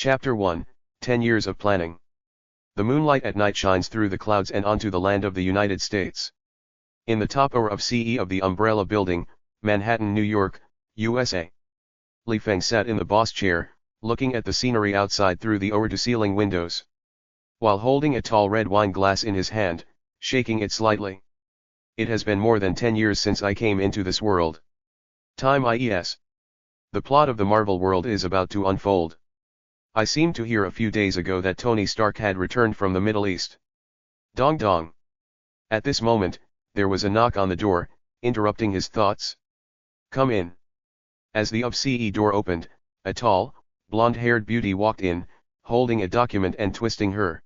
Chapter 1, 10 Years of Planning. The moonlight at night shines through the clouds and onto the land of the United States. In the top floor of CE of the Umbrella Building, Manhattan, New York, USA. Li Feng sat in the boss chair, looking at the scenery outside through the floor-to-ceiling windows. While holding a tall red wine glass in his hand, shaking it slightly. It has been more than 10 years since I came into this world. Time is. The plot of the Marvel world is about to unfold. I seemed to hear a few days ago that Tony Stark had returned from the Middle East. Dong dong. At this moment, there was a knock on the door, interrupting his thoughts. Come in. As the CE door opened, a tall, blonde-haired beauty walked in, holding a document and twisting her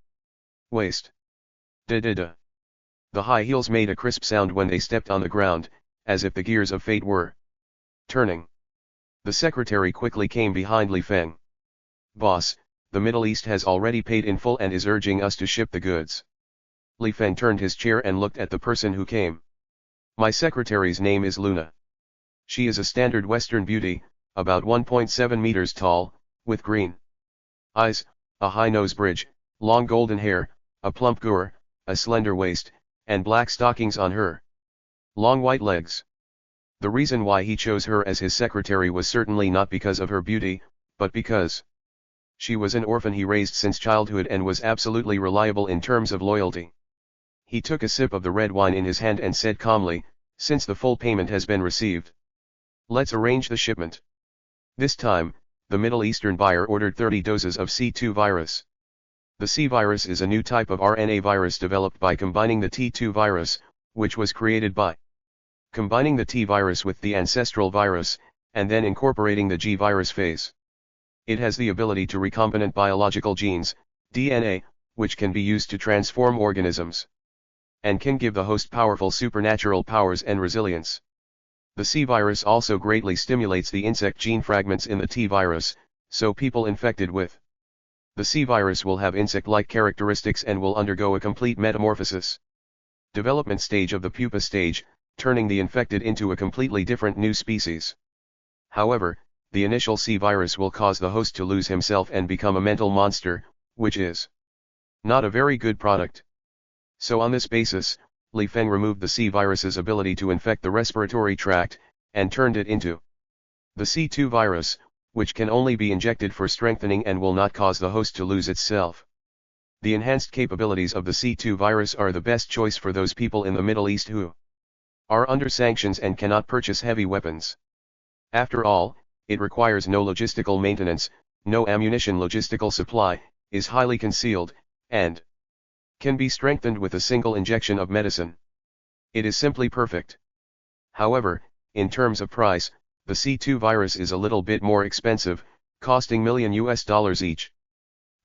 waist. Da-da-da. The high heels made a crisp sound when they stepped on the ground, as if the gears of fate were turning. The secretary quickly came behind Li Feng. Boss, the Middle East has already paid in full and is urging us to ship the goods. Li Feng turned his chair and looked at the person who came. My secretary's name is Luna. She is a standard Western beauty, about 1.7 meters tall, with green eyes, a high nose bridge, long golden hair, a plump gore, a slender waist, and black stockings on her long white legs. The reason why he chose her as his secretary was certainly not because of her beauty, but because she was an orphan he raised since childhood and was absolutely reliable in terms of loyalty. He took a sip of the red wine in his hand and said calmly, since the full payment has been received, let's arrange the shipment. This time, the Middle Eastern buyer ordered 30 doses of C2 virus. The C virus is a new type of RNA virus developed by combining the T2 virus, which was created by combining the T virus with the ancestral virus, and then incorporating the G virus phase. It has the ability to recombinant biological genes, DNA, which can be used to transform organisms, and can give the host powerful supernatural powers and resilience. The C virus also greatly stimulates the insect gene fragments in the T virus, so people infected with the C virus will have insect-like characteristics and will undergo a complete metamorphosis. Development stage of the pupa stage, turning the infected into a completely different new species. However, the initial C virus will cause the host to lose himself and become a mental monster, which is not a very good product. So on this basis, Li Feng removed the C virus's ability to infect the respiratory tract, and turned it into the C2 virus, which can only be injected for strengthening and will not cause the host to lose itself. The enhanced capabilities of the C2 virus are the best choice for those people in the Middle East who are under sanctions and cannot purchase heavy weapons. After all, it requires no logistical maintenance, no ammunition logistical supply, is highly concealed, and can be strengthened with a single injection of medicine. It is simply perfect. However, in terms of price, the C2 virus is a little bit more expensive, costing $1 million each.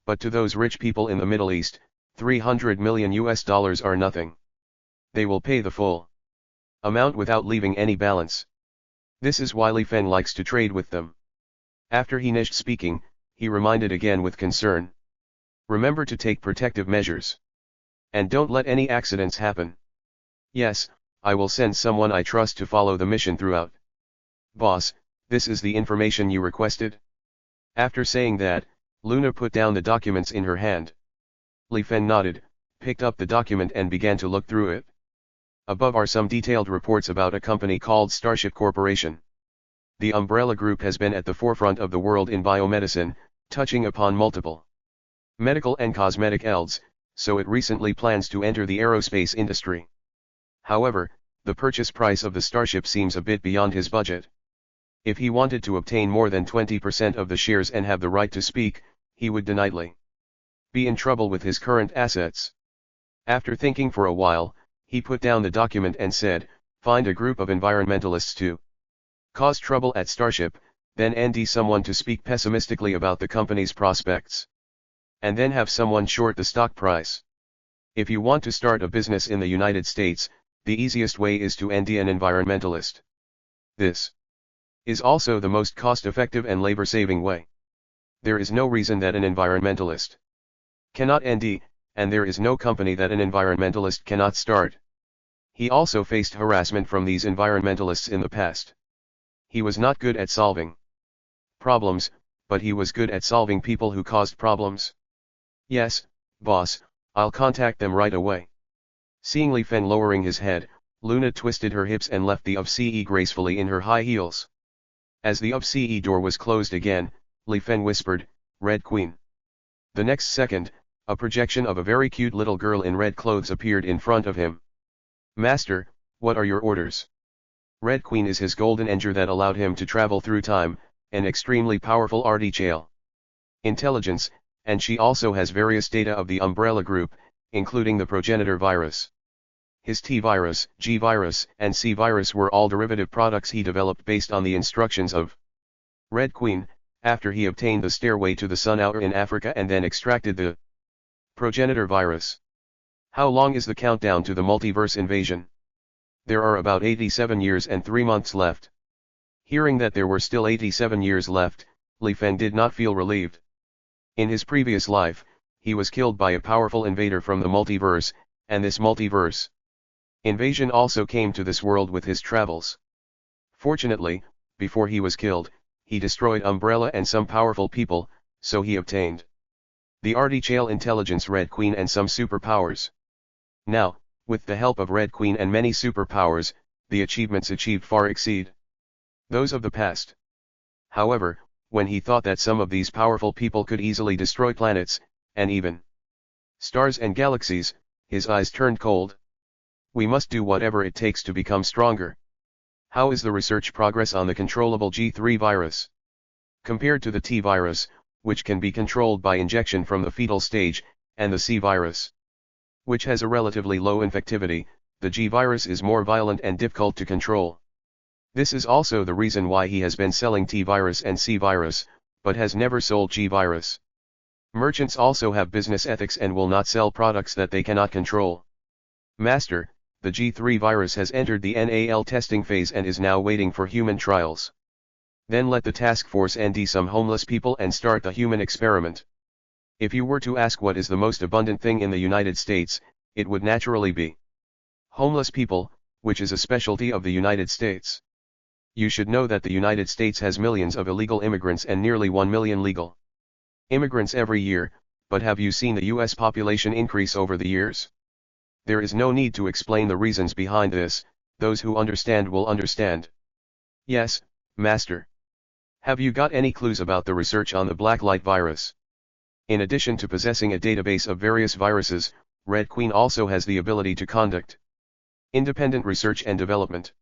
But to those rich people in the Middle East, $300 million are nothing. They will pay the full amount without leaving any balance. This is why Li Feng likes to trade with them. After he finished speaking, he reminded again with concern. Remember to take protective measures. And don't let any accidents happen. Yes, I will send someone I trust to follow the mission throughout. Boss, this is the information you requested? After saying that, Luna put down the documents in her hand. Li Feng nodded, picked up the document and began to look through it. Above are some detailed reports about a company called Starship Corporation. The Umbrella Group has been at the forefront of the world in biomedicine, touching upon multiple medical and cosmetic fields, so it recently plans to enter the aerospace industry. However, the purchase price of the Starship seems a bit beyond his budget. If he wanted to obtain more than 20% of the shares and have the right to speak, he would definitely be in trouble with his current assets. After thinking for a while, he put down the document and said, find a group of environmentalists to cause trouble at Starship, then ND someone to speak pessimistically about the company's prospects. And then have someone short the stock price. If you want to start a business in the United States, the easiest way is to ND an environmentalist. This is also the most cost-effective and labor-saving way. There is no reason that an environmentalist cannot ND, and there is no company that an environmentalist cannot start. He also faced harassment from these environmentalists in the past. He was not good at solving problems, but he was good at solving people who caused problems. Yes, boss, I'll contact them right away. Seeing Li Feng lowering his head, Luna twisted her hips and left the UFCE gracefully in her high heels. As the UFCE door was closed again, Li Feng whispered, "Red Queen." The next second, a projection of a very cute little girl in red clothes appeared in front of him. "Master, what are your orders?" Red Queen is his golden engine that allowed him to travel through time, an extremely powerful artificial intelligence, and she also has various data of the Umbrella Group, including the progenitor virus. His T-virus, G-virus, and C-virus were all derivative products he developed based on the instructions of Red Queen, after he obtained the stairway to the Sun Hour in Africa and then extracted the progenitor virus. How long is the countdown to the multiverse invasion? There are about 87 years and 3 months left. Hearing that there were still 87 years left, Li Feng did not feel relieved. In his previous life, he was killed by a powerful invader from the multiverse, and this multiverse invasion also came to this world with his travels. Fortunately, before he was killed, he destroyed Umbrella and some powerful people, so he obtained the artificial intelligence Red Queen and some superpowers. Now, with the help of Red Queen and many superpowers, the achievements achieved far exceed those of the past. However, when he thought that some of these powerful people could easily destroy planets, and even stars and galaxies, his eyes turned cold. We must do whatever it takes to become stronger. How is the research progress on the controllable G3 virus? Compared to the T virus, which can be controlled by injection from the fetal stage, and the C virus, which has a relatively low infectivity, the G virus is more violent and difficult to control. This is also the reason why he has been selling T virus and C virus, but has never sold G virus. Merchants also have business ethics and will not sell products that they cannot control. Master, the G3 virus has entered the NAL testing phase and is now waiting for human trials. Then let the task force ND some homeless people and start the human experiment. If you were to ask what is the most abundant thing in the United States, it would naturally be homeless people, which is a specialty of the United States. You should know that the United States has millions of illegal immigrants and nearly 1 million legal immigrants every year, but have you seen the US population increase over the years? There is no need to explain the reasons behind this, those who understand will understand. Yes, Master. Have you got any clues about the research on the Blacklight virus? In addition to possessing a database of various viruses, Red Queen also has the ability to conduct independent research and development.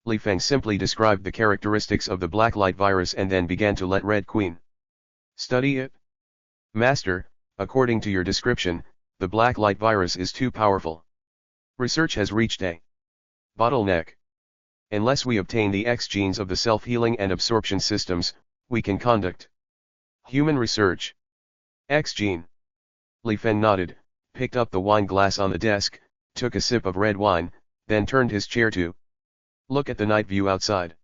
Li Feng simply described the characteristics of the Blacklight virus and then began to let Red Queen study it. Master, according to your description, the Blacklight virus is too powerful. Research has reached a bottleneck. Unless we obtain the X genes of the self-healing and absorption systems, we can conduct human research. X gene. Li Feng nodded, picked up the wine glass on the desk, took a sip of red wine, then turned his chair to look at the night view outside.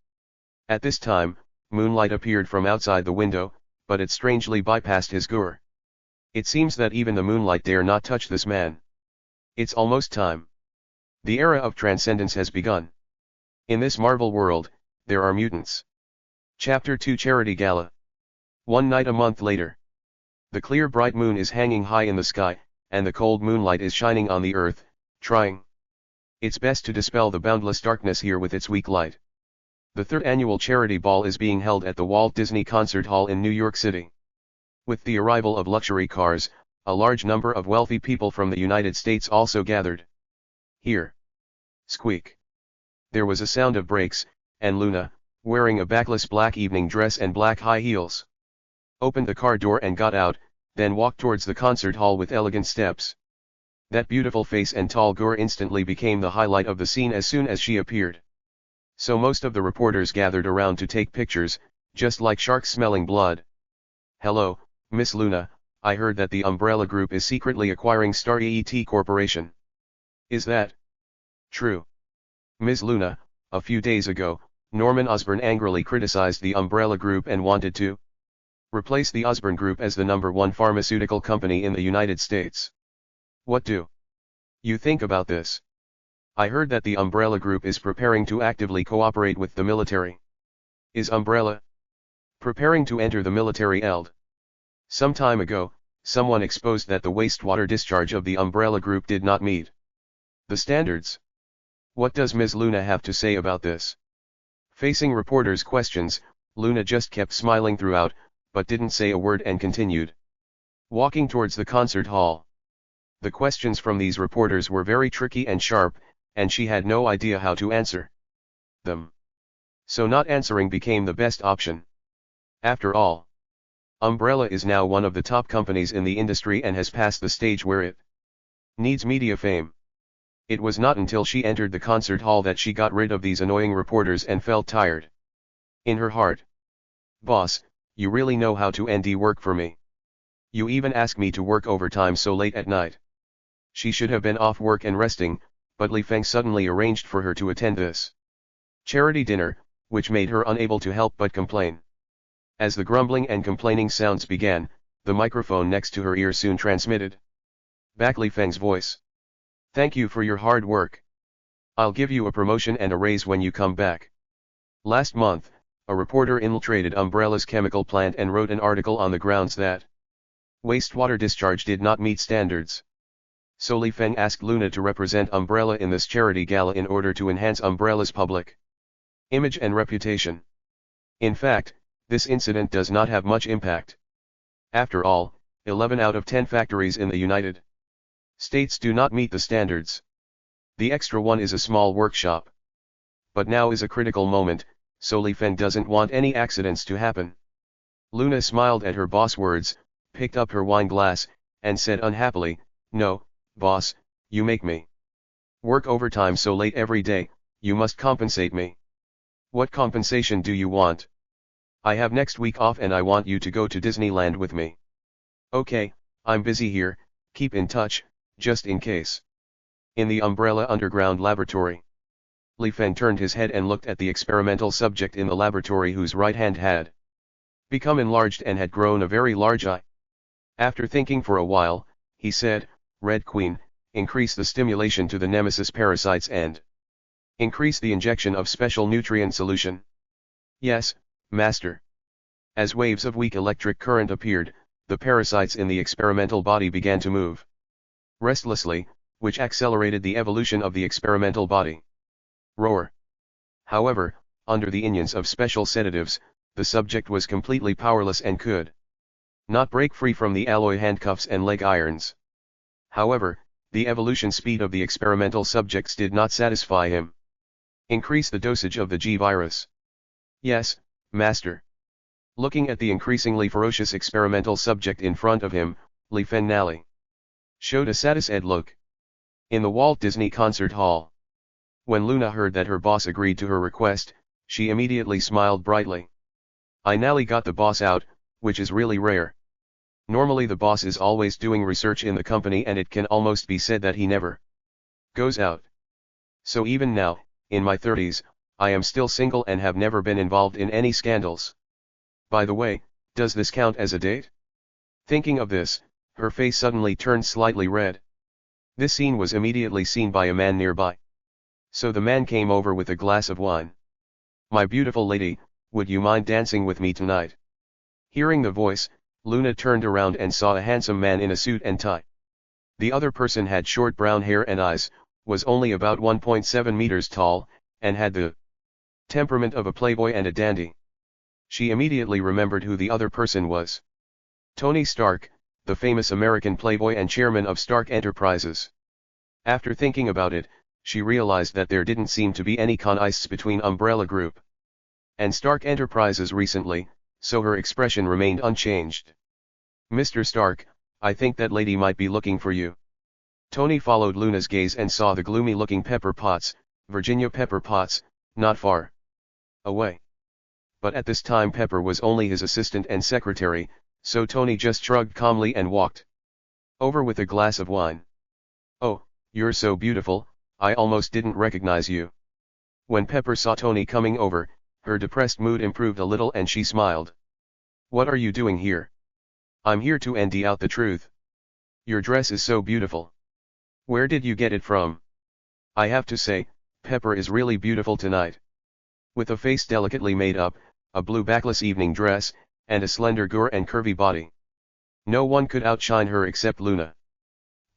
At this time, moonlight appeared from outside the window, but it strangely bypassed his gur. It seems that even the moonlight dare not touch this man. It's almost time. The era of transcendence has begun. In this Marvel world, there are mutants. Chapter 2 Charity Gala. One night a month later. The clear bright moon is hanging high in the sky, and the cold moonlight is shining on the earth, trying its best to dispel the boundless darkness here with its weak light. The third annual charity ball is being held at the Walt Disney Concert Hall in New York City. With the arrival of luxury cars, a large number of wealthy people from the United States also gathered here. Squeak. There was a sound of brakes, and Luna, wearing a backless black evening dress and black high heels, opened the car door and got out, then walked towards the concert hall with elegant steps. That beautiful face and tall girl instantly became the highlight of the scene as soon as she appeared. So most of the reporters gathered around to take pictures, just like sharks smelling blood. Hello, Miss Luna, I heard that the Umbrella Group is secretly acquiring Star EET Corporation. Is that true? Ms. Luna, a few days ago, Norman Osborn angrily criticized the Umbrella Group and wanted to replace the Osborn Group as the #1 pharmaceutical company in the United States. What do you think about this? I heard that the Umbrella Group is preparing to actively cooperate with the military. Is Umbrella Preparing to enter the military eld. Some time ago, someone exposed that the wastewater discharge of the Umbrella Group did not meet the standards. What does Ms. Luna have to say about this? Facing reporters' questions, Luna just kept smiling throughout, but didn't say a word and continued walking towards the concert hall. The questions from these reporters were very tricky and sharp, and she had no idea how to answer them. So not answering became the best option. After all, Umbrella is now one of the top companies in the industry and has passed the stage where it needs media fame. It was not until she entered the concert hall that she got rid of these annoying reporters and felt tired. In her heart, "Boss, you really know how to ND work for me. You even ask me to work overtime so late at night." She should have been off work and resting, but Li Feng suddenly arranged for her to attend this charity dinner, which made her unable to help but complain. As the grumbling and complaining sounds began, the microphone next to her ear soon transmitted back Li Feng's voice. "Thank you for your hard work. I'll give you a promotion and a raise when you come back." Last month, a reporter infiltrated Umbrella's chemical plant and wrote an article on the grounds that wastewater discharge did not meet standards. So Li Feng asked Luna to represent Umbrella in this charity gala in order to enhance Umbrella's public image and reputation. In fact, this incident does not have much impact. After all, 11 out of 10 factories in the United States do not meet the standards. The extra one is a small workshop. But now is a critical moment, so Li Feng doesn't want any accidents to happen. Luna smiled at her boss' words, picked up her wine glass, and said unhappily, "No, boss, you make me work overtime so late every day, you must compensate me." "What compensation do you want?" "I have next week off and I want you to go to Disneyland with me." "Okay, I'm busy here, keep in touch, just in case." In the Umbrella Underground Laboratory, Li Feng turned his head and looked at the experimental subject in the laboratory whose right hand had become enlarged and had grown a very large eye. After thinking for a while, he said, "Red Queen, increase the stimulation to the nemesis parasites and increase the injection of special nutrient solution." "Yes, master." As waves of weak electric current appeared, the parasites in the experimental body began to move restlessly, which accelerated the evolution of the experimental body. Roar. However, under the influence of special sedatives, the subject was completely powerless and could not break free from the alloy handcuffs and leg irons. However, the evolution speed of the experimental subjects did not satisfy him. "Increase the dosage of the G-virus." "Yes, master." Looking at the increasingly ferocious experimental subject in front of him, Li Feng Nally showed a satisfied look. In the Walt Disney Concert Hall, when Luna heard that her boss agreed to her request, she immediately smiled brightly. "I Nally got the boss out, which is really rare. Normally the boss is always doing research in the company and it can almost be said that he never goes out. So even now, in my 30s, I am still single and have never been involved in any scandals. By the way, does this count as a date?" Thinking of this, her face suddenly turned slightly red. This scene was immediately seen by a man nearby. So the man came over with a glass of wine. "My beautiful lady, would you mind dancing with me tonight?" Hearing the voice, Luna turned around and saw a handsome man in a suit and tie. The other person had short brown hair and eyes, was only about 1.7 meters tall, and had the temperament of a playboy and a dandy. She immediately remembered who the other person was. Tony Stark, the famous American playboy and chairman of Stark Enterprises. After thinking about it, she realized that there didn't seem to be any connivance between Umbrella Group and Stark Enterprises recently, so her expression remained unchanged. "Mr. Stark, I think that lady might be looking for you." Tony followed Luna's gaze and saw the gloomy-looking Pepper Potts, Virginia Pepper Potts, not far away. But at this time Pepper was only his assistant and secretary, so Tony just shrugged calmly and walked over with a glass of wine. "Oh, you're so beautiful, I almost didn't recognize you." When Pepper saw Tony coming over, her depressed mood improved a little and she smiled. "What are you doing here?" "I'm here to ND out the truth. Your dress is so beautiful. Where did you get it from?" "I have to say, Pepper is really beautiful tonight." With a face delicately made up, a blue backless evening dress, and a slender and curvy body. No one could outshine her except Luna.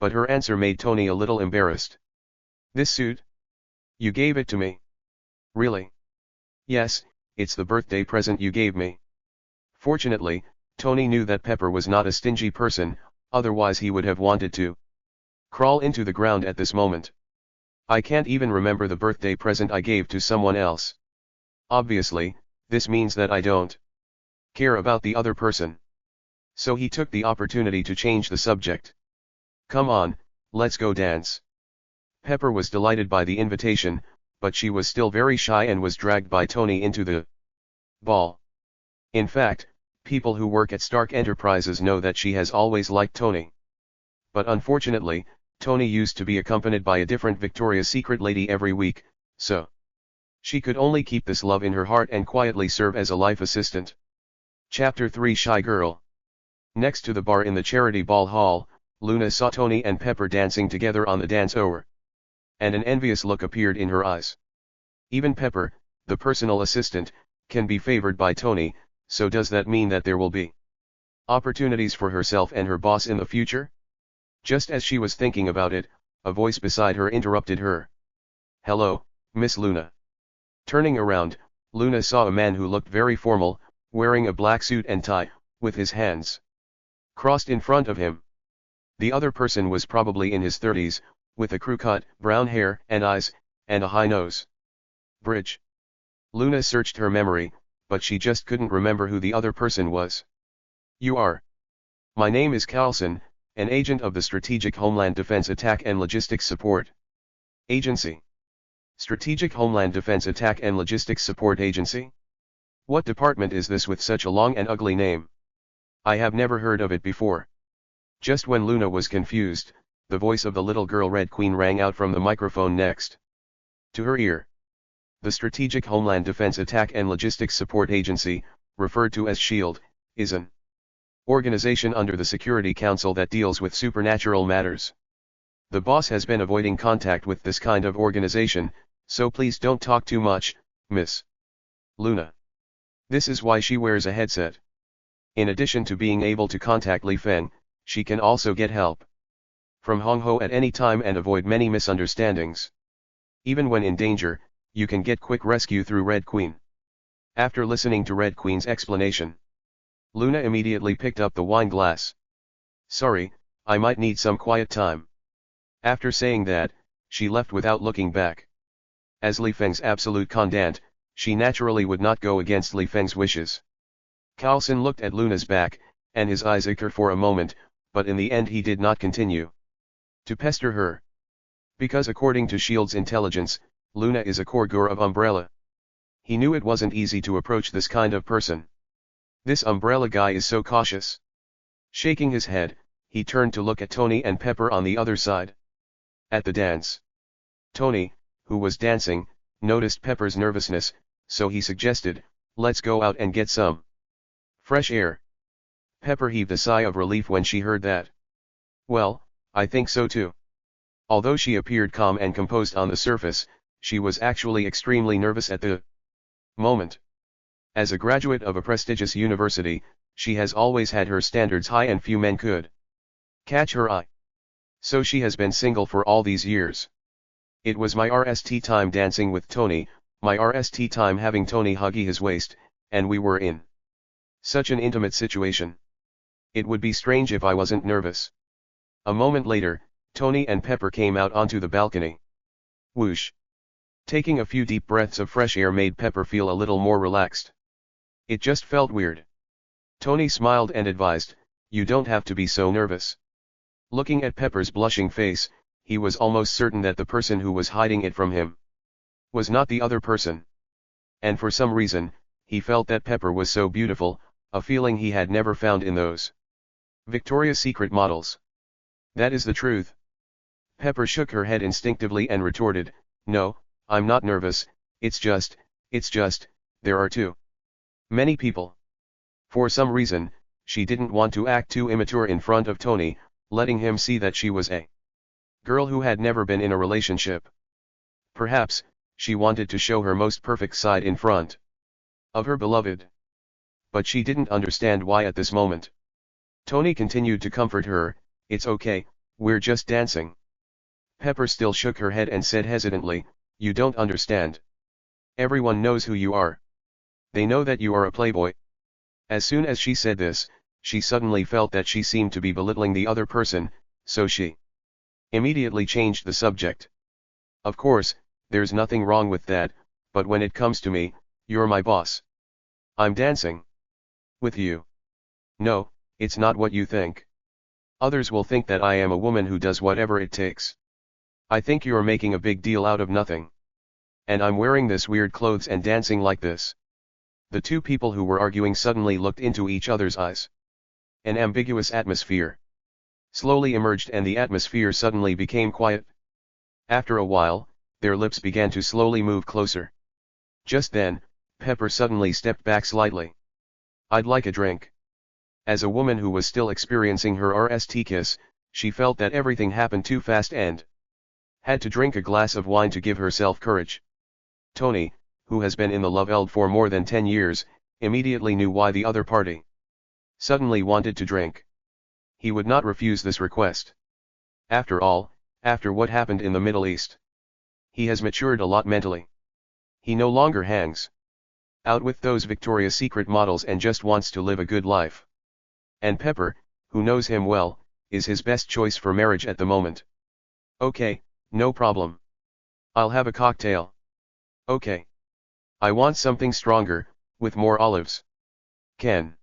But her answer made Tony a little embarrassed. "This suit? You gave it to me." "Really?" "Yes, it's the birthday present you gave me." Fortunately, Tony knew that Pepper was not a stingy person, otherwise he would have wanted to crawl into the ground at this moment. "I can't even remember the birthday present I gave to someone else." Obviously, this means that I don't care about the other person. So he took the opportunity to change the subject. "Come on, let's go dance." Pepper was delighted by the invitation, but she was still very shy and was dragged by Tony into the ball. In fact, people who work at Stark Enterprises know that she has always liked Tony. But unfortunately, Tony used to be accompanied by a different Victoria's Secret lady every week, so she could only keep this love in her heart and quietly serve as a life assistant. Chapter 3 Shy Girl. Next to the bar in the charity ball hall, Luna saw Tony and Pepper dancing together on the dance floor. And an envious look appeared in her eyes. Even Pepper, the personal assistant, can be favored by Tony, so does that mean that there will be opportunities for herself and her boss in the future? Just as she was thinking about it, a voice beside her interrupted her. "Hello, Miss Luna." Turning around, Luna saw a man who looked very formal, wearing a black suit and tie, with his hands crossed in front of him. The other person was probably in his 30s, with a crew cut, brown hair and eyes, and a high nose bridge. Luna searched her memory, but she just couldn't remember who the other person was. "You are?" "My name is Carlson, an agent of the Strategic Homeland Defense Attack and Logistics Support Agency." Strategic Homeland Defense Attack and Logistics Support Agency? What department is this with such a long and ugly name? I have never heard of it before. Just when Luna was confused, the voice of the little girl Red Queen rang out from the microphone next to her ear. The Strategic Homeland Defense Attack and Logistics Support Agency, referred to as SHIELD, is an organization under the Security Council that deals with supernatural matters. The boss has been avoiding contact with this kind of organization, so please don't talk too much, Miss Luna. This is why she wears a headset. In addition to being able to contact Li Feng, she can also get help from Hong Ho at any time and avoid many misunderstandings. Even when in danger, you can get quick rescue through Red Queen. After listening to Red Queen's explanation, Luna immediately picked up the wine glass. "Sorry, I might need some quiet time." After saying that, she left without looking back. As Li Feng's absolute commandant, she naturally would not go against Li Feng's wishes. Carlson looked at Luna's back, and his eyes ached for a moment, but in the end he did not continue to pester her. Because according to SHIELD's intelligence, Luna is a core girl of Umbrella. He knew it wasn't easy to approach this kind of person. This Umbrella guy is so cautious. Shaking his head, he turned to look at Tony and Pepper on the other side. At the dance, Tony, who was dancing, noticed Pepper's nervousness, so he suggested, "Let's go out and get some fresh air." Pepper heaved a sigh of relief when she heard that. "Well, I think so too." Although she appeared calm and composed on the surface, she was actually extremely nervous at the moment. As a graduate of a prestigious university, she has always had her standards high and few men could catch her eye. So she has been single for all these years. It was my RST time dancing with Tony, my RST time having Tony huggy his waist, and we were in such an intimate situation. It would be strange if I wasn't nervous. A moment later, Tony and Pepper came out onto the balcony. Whoosh! Taking a few deep breaths of fresh air made Pepper feel a little more relaxed. It just felt weird. Tony smiled and advised, "You don't have to be so nervous." Looking at Pepper's blushing face, he was almost certain that the person who was hiding it from him was not the other person. And for some reason, he felt that Pepper was so beautiful, a feeling he had never found in those Victoria's Secret models. That is the truth. Pepper shook her head instinctively and retorted, "No, I'm not nervous, it's just, there are too many people." For some reason, she didn't want to act too immature in front of Tony, letting him see that she was a girl who had never been in a relationship. Perhaps, she wanted to show her most perfect side in front of her beloved. But she didn't understand why at this moment. Tony continued to comfort her, "It's okay, we're just dancing." Pepper still shook her head and said hesitantly, "You don't understand. Everyone knows who you are. They know that you are a playboy." As soon as she said this, she suddenly felt that she seemed to be belittling the other person, so she immediately changed the subject. "Of course, there's nothing wrong with that, but when it comes to me, you're my boss. I'm dancing with you. No, it's not what you think. Others will think that I am a woman who does whatever it takes. I think you're making a big deal out of nothing. And I'm wearing this weird clothes and dancing like this." The two people who were arguing suddenly looked into each other's eyes. An ambiguous atmosphere slowly emerged and the atmosphere suddenly became quiet. After a while, their lips began to slowly move closer. Just then, Pepper suddenly stepped back slightly. "I'd like a drink." As a woman who was still experiencing her RST kiss, she felt that everything happened too fast and had to drink a glass of wine to give herself courage. Tony, who has been in the love eld for more than 10 years, immediately knew why the other party suddenly wanted to drink. He would not refuse this request. After all, after what happened in the Middle East, he has matured a lot mentally. He no longer hangs out with those Victoria's Secret models and just wants to live a good life. And Pepper, who knows him well, is his best choice for marriage at the moment. "Okay, no problem. I'll have a cocktail." "Okay. I want something stronger, with more olives." "Ken."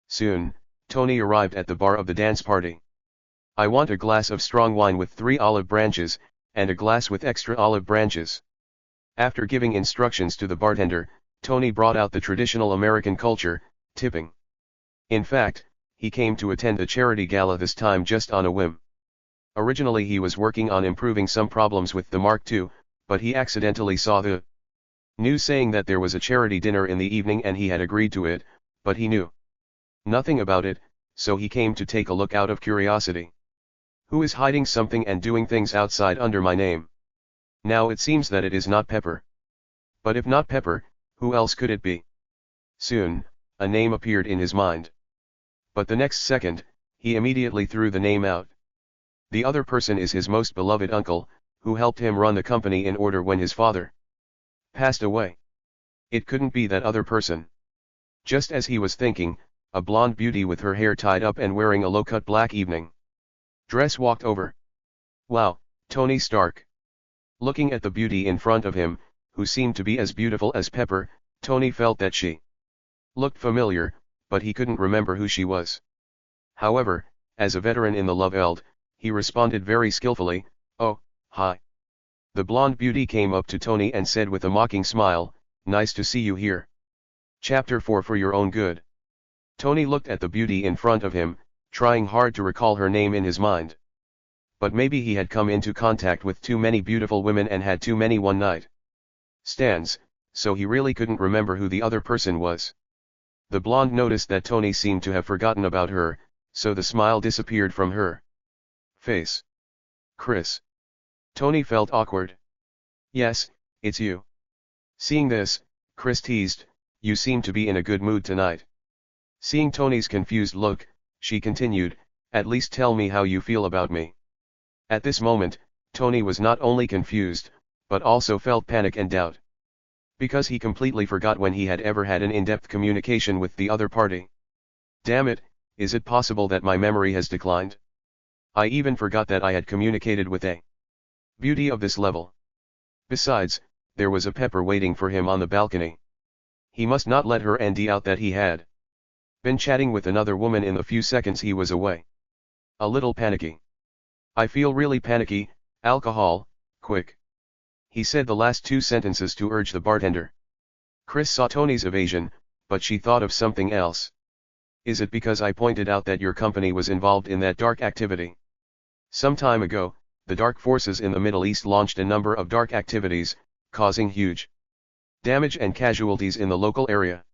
Soon, Tony arrived at the bar of the dance party. "I want a glass of strong wine with 3 olive branches, and a glass with extra olive branches." After giving instructions to the bartender, Tony brought out the traditional American culture, tipping. In fact, he came to attend a charity gala this time just on a whim. Originally he was working on improving some problems with the Mark II, but he accidentally saw the news saying that there was a charity dinner in the evening and he had agreed to it, but he knew nothing about it, so he came to take a look out of curiosity. Who is hiding something and doing things outside under my name? Now it seems that it is not Pepper. But if not Pepper, who else could it be? Soon, a name appeared in his mind. But the next second, he immediately threw the name out. The other person is his most beloved uncle, who helped him run the company in order when his father passed away. It couldn't be that other person. Just as he was thinking, a blonde beauty with her hair tied up and wearing a low-cut black evening dress walked over. "Wow, Tony Stark." Looking at the beauty in front of him, who seemed to be as beautiful as Pepper, Tony felt that she looked familiar, but he couldn't remember who she was. However, as a veteran in the love eld, he responded very skillfully, "Oh, hi." The blonde beauty came up to Tony and said with a mocking smile, "Nice to see you here." Chapter 4 For Your Own Good. Tony looked at the beauty in front of him, trying hard to recall her name in his mind. But maybe he had come into contact with too many beautiful women and had too many one-night stands, so he really couldn't remember who the other person was. The blonde noticed that Tony seemed to have forgotten about her, so the smile disappeared from her face. "Chris." Tony felt awkward. "Yes, it's you." Seeing this, Chris teased, "You seem to be in a good mood tonight." Seeing Tony's confused look, she continued, "At least tell me how you feel about me." At this moment, Tony was not only confused, but also felt panic and doubt. Because he completely forgot when he had ever had an in-depth communication with the other party. Damn it, is it possible that my memory has declined? I even forgot that I had communicated with a beauty of this level. Besides, there was a Pepper waiting for him on the balcony. He must not let her ND out that he had been chatting with another woman in the few seconds he was away. A little panicky. "I feel really panicky, alcohol, quick." He said the last 2 sentences to urge the bartender. Chris saw Tony's evasion, but she thought of something else. "Is it because I pointed out that your company was involved in that dark activity? Some time ago, the dark forces in the Middle East launched a number of dark activities, causing huge damage and casualties in the local area.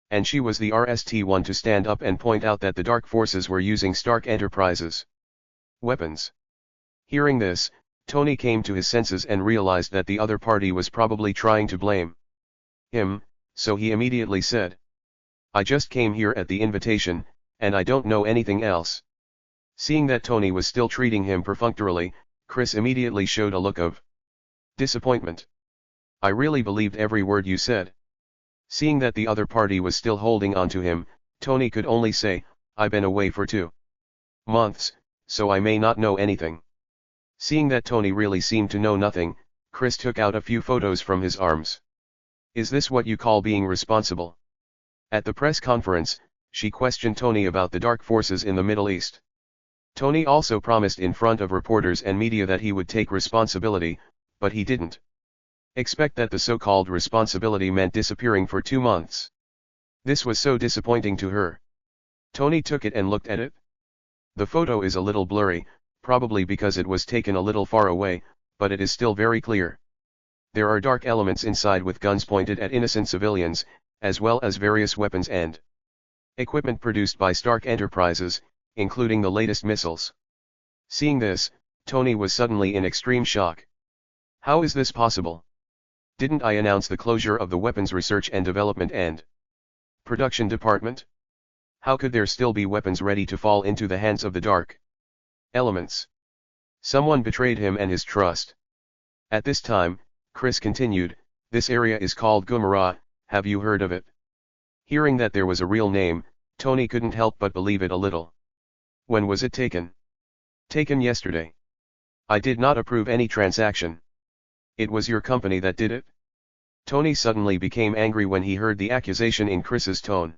And she was the RST one to stand up and point out that the dark forces were using Stark Enterprises weapons." Hearing this, Tony came to his senses and realized that the other party was probably trying to blame him, so he immediately said, "I just came here at the invitation, and I don't know anything else." Seeing that Tony was still treating him perfunctorily, Chris immediately showed a look of disappointment. "I really believed every word you said." Seeing that the other party was still holding on to him, Tony could only say, "I've been away for 2 months, so I may not know anything." Seeing that Tony really seemed to know nothing, Chris took out a few photos from his arms. "Is this what you call being responsible?" At the press conference, she questioned Tony about the dark forces in the Middle East. Tony also promised in front of reporters and media that he would take responsibility, but he didn't expect that the so-called responsibility meant disappearing for 2 months. This was so disappointing to her. Tony took it and looked at it. The photo is a little blurry, probably because it was taken a little far away, but it is still very clear. There are dark elements inside with guns pointed at innocent civilians, as well as various weapons and equipment produced by Stark Enterprises, including the latest missiles. Seeing this, Tony was suddenly in extreme shock. How is this possible? Didn't I announce the closure of the Weapons Research and Development and Production Department? How could there still be weapons ready to fall into the hands of the dark elements? Someone betrayed him and his trust. At this time, Chris continued, "This area is called Gumarah, have you heard of it?" Hearing that there was a real name, Tony couldn't help but believe it a little. "When was it taken?" "Taken yesterday. I did not approve any transaction." "It was your company that did it?" Tony suddenly became angry when he heard the accusation in Chris's tone.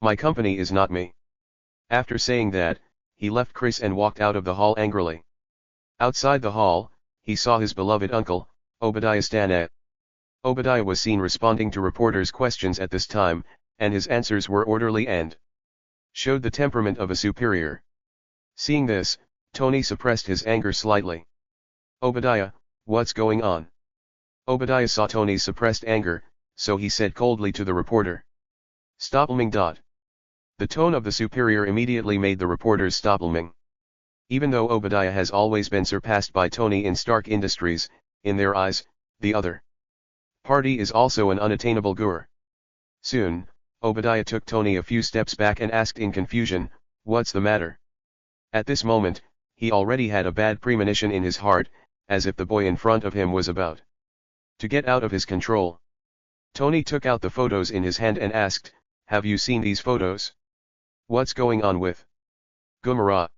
"My company is not me." After saying that, he left Chris and walked out of the hall angrily. Outside the hall, he saw his beloved uncle, Obadiah Stannett. Obadiah was seen responding to reporters' questions at this time, and his answers were orderly and showed the temperament of a superior. Seeing this, Tony suppressed his anger slightly. "Obadiah, what's going on?" Obadiah saw Tony's suppressed anger, so he said coldly to the reporter, "Stoppelming. The tone of the superior immediately made the reporters stoppelming. Even though Obadiah has always been surpassed by Tony in Stark Industries, in their eyes, the other party is also an unattainable gur. Soon, Obadiah took Tony a few steps back and asked in confusion, "What's the matter?" At this moment, he already had a bad premonition in his heart, as if the boy in front of him was about to get out of his control. Tony took out the photos in his hand and asked, "Have you seen these photos? What's going on with Gumarah?"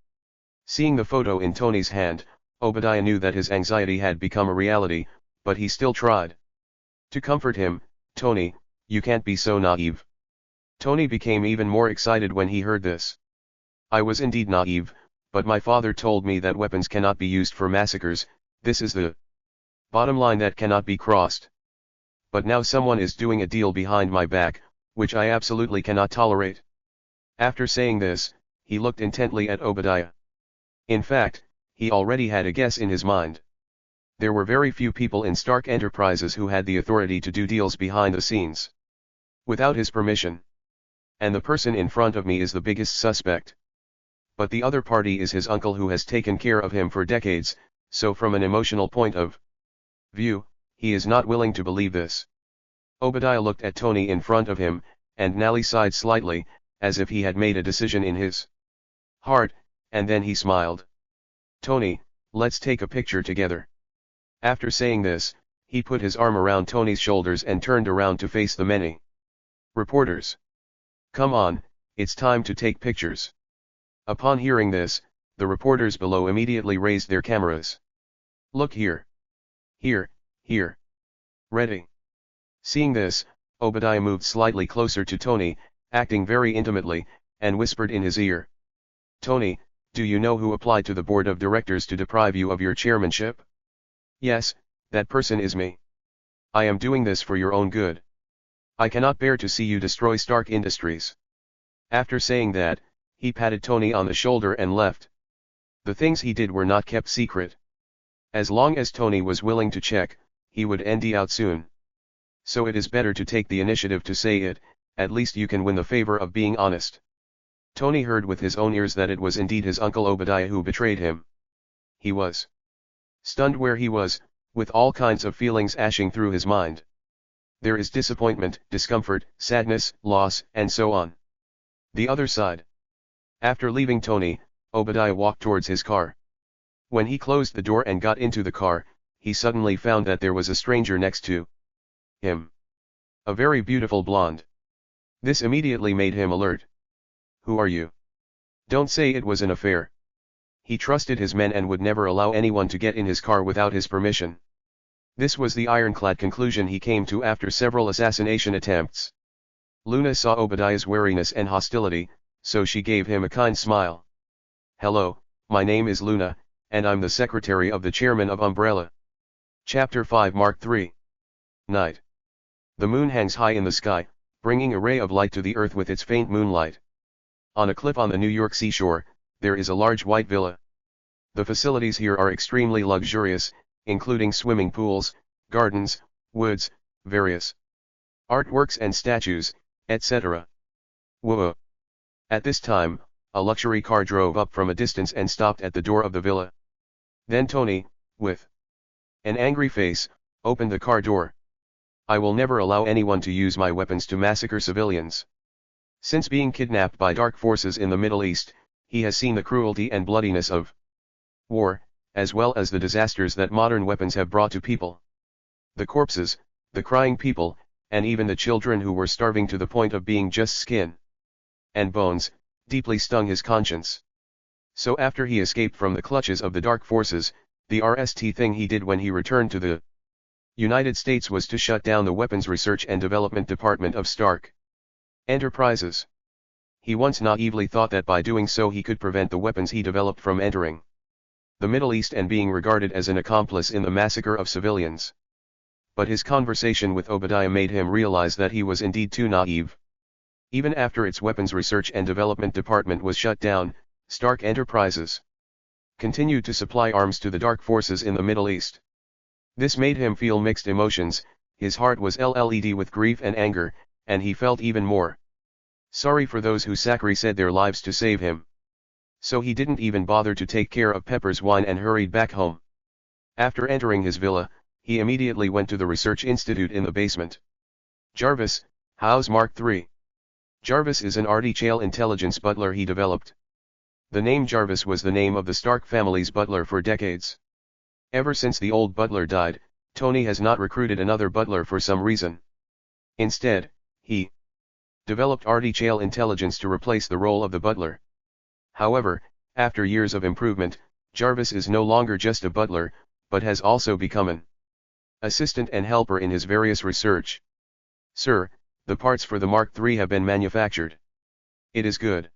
Seeing the photo in Tony's hand, Obadiah knew that his anxiety had become a reality, but he still tried to comfort him. "Tony, you can't be so naive." Tony became even more excited when he heard this. "I was indeed naive, but my father told me that weapons cannot be used for massacres, this is the bottom line that cannot be crossed. But now someone is doing a deal behind my back, which I absolutely cannot tolerate." After saying this, he looked intently at Obadiah. In fact, he already had a guess in his mind. There were very few people in Stark Enterprises who had the authority to do deals behind the scenes without his permission. And the person in front of me is the biggest suspect. But the other party is his uncle who has taken care of him for decades, so from an emotional point of view, he is not willing to believe this. Obadiah looked at Tony in front of him, and Nally sighed slightly, as if he had made a decision in his heart, and then he smiled. "Tony, let's take a picture together." After saying this, he put his arm around Tony's shoulders and turned around to face the many reporters. "Come on, it's time to take pictures." Upon hearing this, the reporters below immediately raised their cameras. "Look here. Here, here. Ready." Seeing this, Obadiah moved slightly closer to Tony, acting very intimately, and whispered in his ear, "Tony, do you know who applied to the board of directors to deprive you of your chairmanship?" "Yes, that person is me. I am doing this for your own good. I cannot bear to see you destroy Stark Industries." After saying that, he patted Tony on the shoulder and left. The things he did were not kept secret. As long as Tony was willing to check, he would end out soon. So it is better to take the initiative to say it, at least you can win the favor of being honest. Tony heard with his own ears that it was indeed his uncle Obadiah who betrayed him. He was stunned where he was, with all kinds of feelings ashing through his mind. There is disappointment, discomfort, sadness, loss, and so on. The other side. After leaving Tony, Obadiah walked towards his car. When he closed the door and got into the car, he suddenly found that there was a stranger next to him. A very beautiful blonde. This immediately made him alert. Who are you? Don't say it was an affair. He trusted his men and would never allow anyone to get in his car without his permission. This was the ironclad conclusion he came to after several assassination attempts. Luna saw Obadiah's wariness and hostility, so she gave him a kind smile. Hello, my name is Luna, and I'm the secretary of the chairman of Umbrella. Chapter 5 Mark 3. Night. The moon hangs high in the sky, bringing a ray of light to the earth with its faint moonlight. On a cliff on the New York seashore, there is a large white villa. The facilities here are extremely luxurious, including swimming pools, gardens, woods, various artworks and statues, etc. Whoa! At this time, a luxury car drove up from a distance and stopped at the door of the villa. Then Tony, with an angry face, opened the car door. I will never allow anyone to use my weapons to massacre civilians. Since being kidnapped by dark forces in the Middle East, he has seen the cruelty and bloodiness of war, as well as the disasters that modern weapons have brought to people. The corpses, the crying people, and even the children who were starving to the point of being just skin and bones, deeply stung his conscience. So after he escaped from the clutches of the dark forces, the first thing he did when he returned to the United States was to shut down the Weapons Research and Development Department of Stark Enterprises. He once naively thought that by doing so he could prevent the weapons he developed from entering the Middle East and being regarded as an accomplice in the massacre of civilians. But his conversation with Obadiah made him realize that he was indeed too naive. Even after its Weapons Research and Development Department was shut down, Stark Enterprises continued to supply arms to the dark forces in the Middle East. This made him feel mixed emotions. His heart was led with grief and anger, and he felt even more sorry for those who sacrificed their lives to save him. So he didn't even bother to take care of Pepper's wine and hurried back home. After entering his villa, he immediately went to the research institute in the basement. Jarvis, how's Mark 3? Jarvis is an artificial intelligence butler he developed. The name Jarvis was the name of the Stark family's butler for decades. Ever since the old butler died, Tony has not recruited another butler for some reason. Instead, he developed artificial intelligence to replace the role of the butler. However, after years of improvement, Jarvis is no longer just a butler, but has also become an assistant and helper in his various research. Sir, the parts for the Mark III have been manufactured. It is good.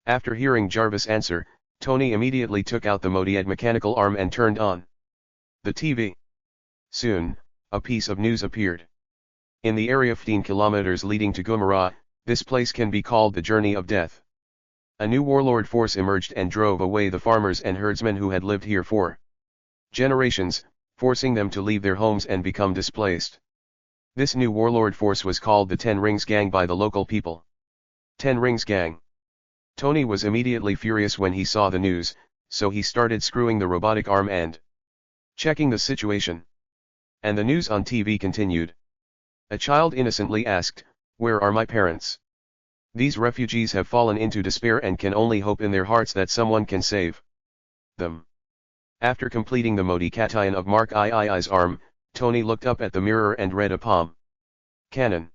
After hearing Jarvis' answer, Tony immediately took out the Modied mechanical arm and turned on the TV. Soon, a piece of news appeared. In the area 15 kilometers leading to Gumarah, this place can be called the Journey of Death. A new warlord force emerged and drove away the farmers and herdsmen who had lived here for generations, forcing them to leave their homes and become displaced. This new warlord force was called the Ten Rings Gang by the local people. Ten Rings Gang. Tony was immediately furious when he saw the news, so he started screwing the robotic arm and checking the situation. And the news on TV continued. A child innocently asked, "Where are my parents? These refugees have fallen into despair and can only hope in their hearts that someone can save them." After completing the modification of Mark II's arm, Tony looked up at the mirror and read a palm cannon.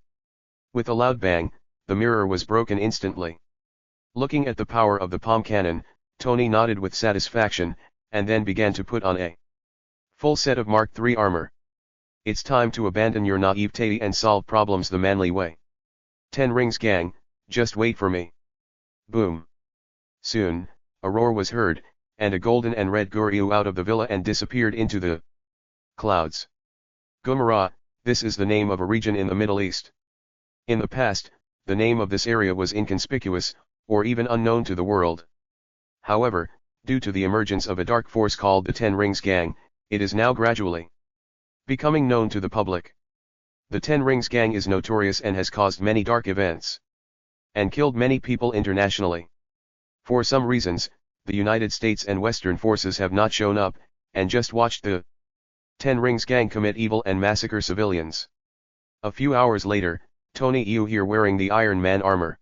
With a loud bang, the mirror was broken instantly. Looking at the power of the palm cannon, Tony nodded with satisfaction, and then began to put on a full set of Mark III armor. It's time to abandon your naivete and solve problems the manly way. Ten Rings Gang, just wait for me. Boom. Soon, a roar was heard, and a golden and red guru out of the villa and disappeared into the clouds. Gumarah, this is the name of a region in the Middle East. In the past, the name of this area was inconspicuous, or even unknown to the world. However, due to the emergence of a dark force called the Ten Rings Gang, it is now gradually becoming known to the public. The Ten Rings Gang is notorious and has caused many dark events and killed many people internationally. For some reasons, the United States and Western forces have not shown up, and just watched the Ten Rings Gang commit evil and massacre civilians. A few hours later, Tony Yu here wearing the Iron Man armor.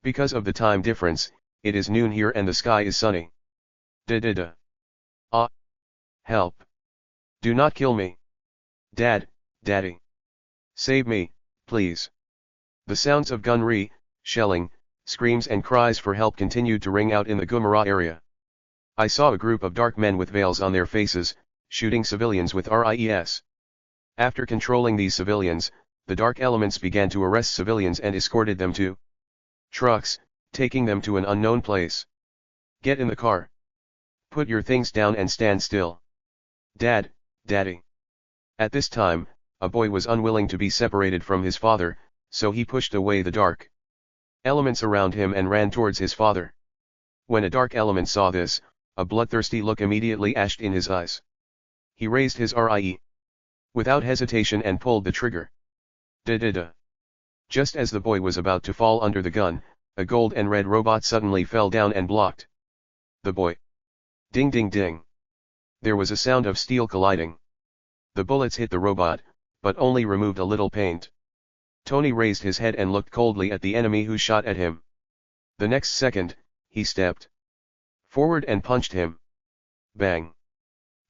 Because of the time difference, it is noon here and the sky is sunny. Da. Ah! Help! Do not kill me! Daddy! Save me, please! The sounds of gunnery, shelling, screams and cries for help continued to ring out in the Gumara area. I saw a group of dark men with veils on their faces, shooting civilians with RIES. After controlling these civilians, the dark elements began to arrest civilians and escorted them to trucks, taking them to an unknown place. Get in the car. Put your things down and stand still. Daddy. At this time, a boy was unwilling to be separated from his father, so he pushed away the dark elements around him and ran towards his father. When a dark element saw this, a bloodthirsty look immediately ashed in his eyes. He raised his RIE without hesitation and pulled the trigger. Da. Just as the boy was about to fall under the gun, a gold and red robot suddenly fell down and blocked the boy. Ding ding ding. There was a sound of steel colliding. The bullets hit the robot, but only removed a little paint. Tony raised his head and looked coldly at the enemy who shot at him. The next second, he stepped forward and punched him. Bang.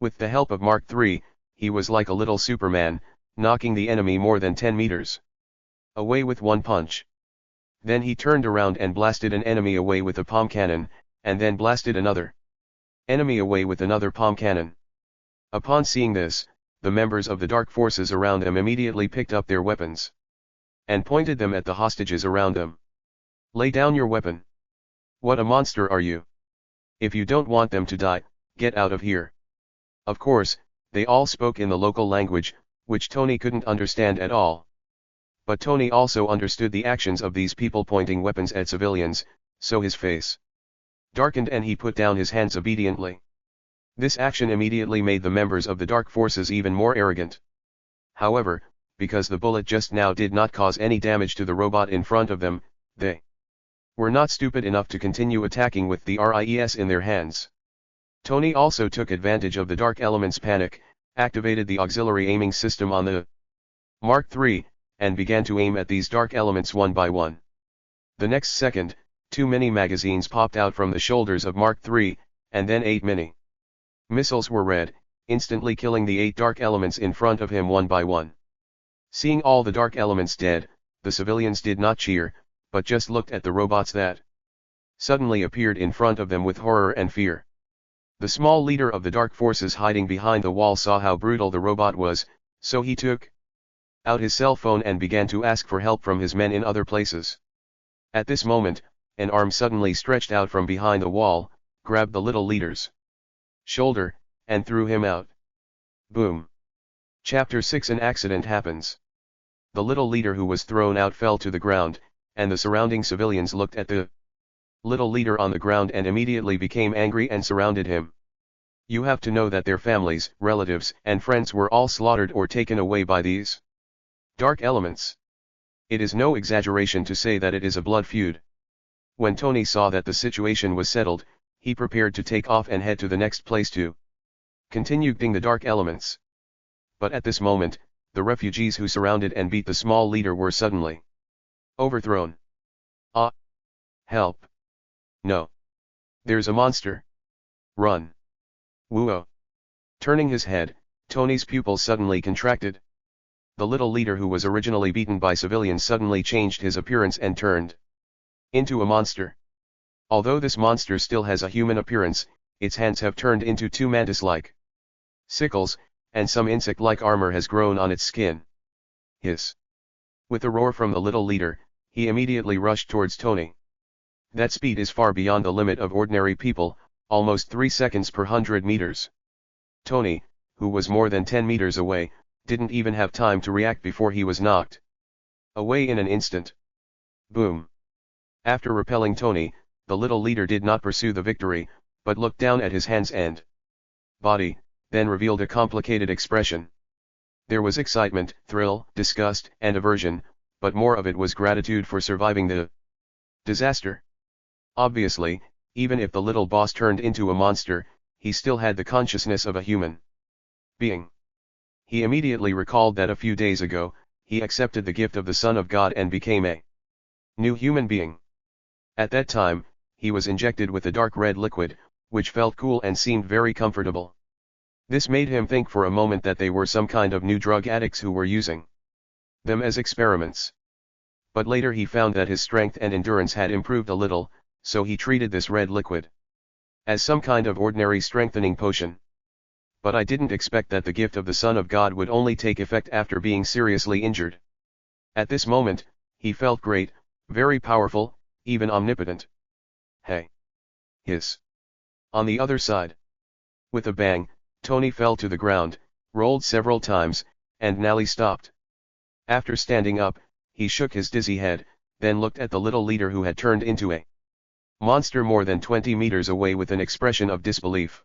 With the help of Mark III, he was like a little Superman, knocking the enemy more than 10 meters away with one punch. Then he turned around and blasted an enemy away with a palm cannon, and then blasted another enemy away with another palm cannon. Upon seeing this, the members of the dark forces around them immediately picked up their weapons and pointed them at the hostages around them. Lay down your weapon. What a monster are you? If you don't want them to die, get out of here. Of course, they all spoke in the local language, which Tony couldn't understand at all. But Tony also understood the actions of these people pointing weapons at civilians, so his face darkened and he put down his hands obediently. This action immediately made the members of the dark forces even more arrogant. However, because the bullet just now did not cause any damage to the robot in front of them, they were not stupid enough to continue attacking with the RIES in their hands. Tony also took advantage of the dark element's panic, activated the auxiliary aiming system on the Mark III, and began to aim at these dark elements one by one. The next second, 2 mini magazines popped out from the shoulders of Mark III, and then 8 mini missiles were read, instantly killing the 8 dark elements in front of him one by one. Seeing all the dark elements dead, the civilians did not cheer, but just looked at the robots that suddenly appeared in front of them with horror and fear. The small leader of the dark forces hiding behind the wall saw how brutal the robot was, so he took out his cell phone and began to ask for help from his men in other places. At this moment, an arm suddenly stretched out from behind the wall, grabbed the little leader's shoulder, and threw him out. Boom. Chapter 6 An accident happens. The little leader who was thrown out fell to the ground, and the surrounding civilians looked at the little leader on the ground and immediately became angry and surrounded him. You have to know that their families, relatives, and friends were all slaughtered or taken away by these dark elements. It is no exaggeration to say that it is a blood feud. When Tony saw that the situation was settled, he prepared to take off and head to the next place to continue getting the dark elements. But at this moment, the refugees who surrounded and beat the small leader were suddenly overthrown. Ah! Help! No! There's a monster! Run! Whoa! Turning his head, Tony's pupils suddenly contracted. The little leader who was originally beaten by civilians suddenly changed his appearance and turned into a monster. Although this monster still has a human appearance, its hands have turned into 2 mantis-like sickles, and some insect-like armor has grown on its skin. Hiss! With a roar from the little leader, he immediately rushed towards Tony. That speed is far beyond the limit of ordinary people, almost 3 seconds per 100 meters. Tony, who was more than 10 meters away, didn't even have time to react before he was knocked away in an instant. Boom! After repelling Tony, the little leader did not pursue the victory, but looked down at his hands and body, then revealed a complicated expression. There was excitement, thrill, disgust, and aversion, but more of it was gratitude for surviving the disaster. Obviously, even if the little boss turned into a monster, he still had the consciousness of a human being. He immediately recalled that a few days ago, he accepted the gift of the Son of God and became a new human being. At that time, he was injected with a dark red liquid, which felt cool and seemed very comfortable. This made him think for a moment that they were some kind of new drug addicts who were using them as experiments. But later he found that his strength and endurance had improved a little, so he treated this red liquid as some kind of ordinary strengthening potion. But I didn't expect that the gift of the Son of God would only take effect after being seriously injured. At this moment, he felt great, very powerful, even omnipotent. Hey! Hiss! On the other side. With a bang, Tony fell to the ground, rolled several times, and nearly stopped. After standing up, he shook his dizzy head, then looked at the little leader who had turned into a monster more than 20 meters away with an expression of disbelief.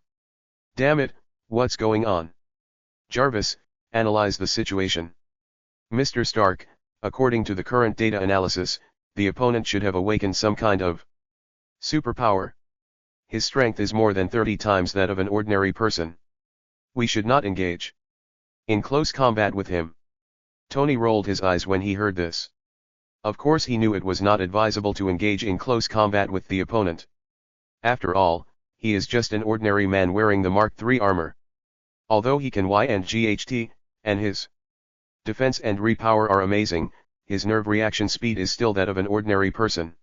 Damn it, what's going on? Jarvis, analyze the situation. Mr. Stark, according to the current data analysis, the opponent should have awakened some kind of superpower. His strength is more than 30 times that of an ordinary person. We should not engage in close combat with him. Tony rolled his eyes when he heard this. Of course he knew it was not advisable to engage in close combat with the opponent. After all, he is just an ordinary man wearing the Mark III armor. Although he can YNGHT, and his defense and repower are amazing, his nerve reaction speed is still that of an ordinary person.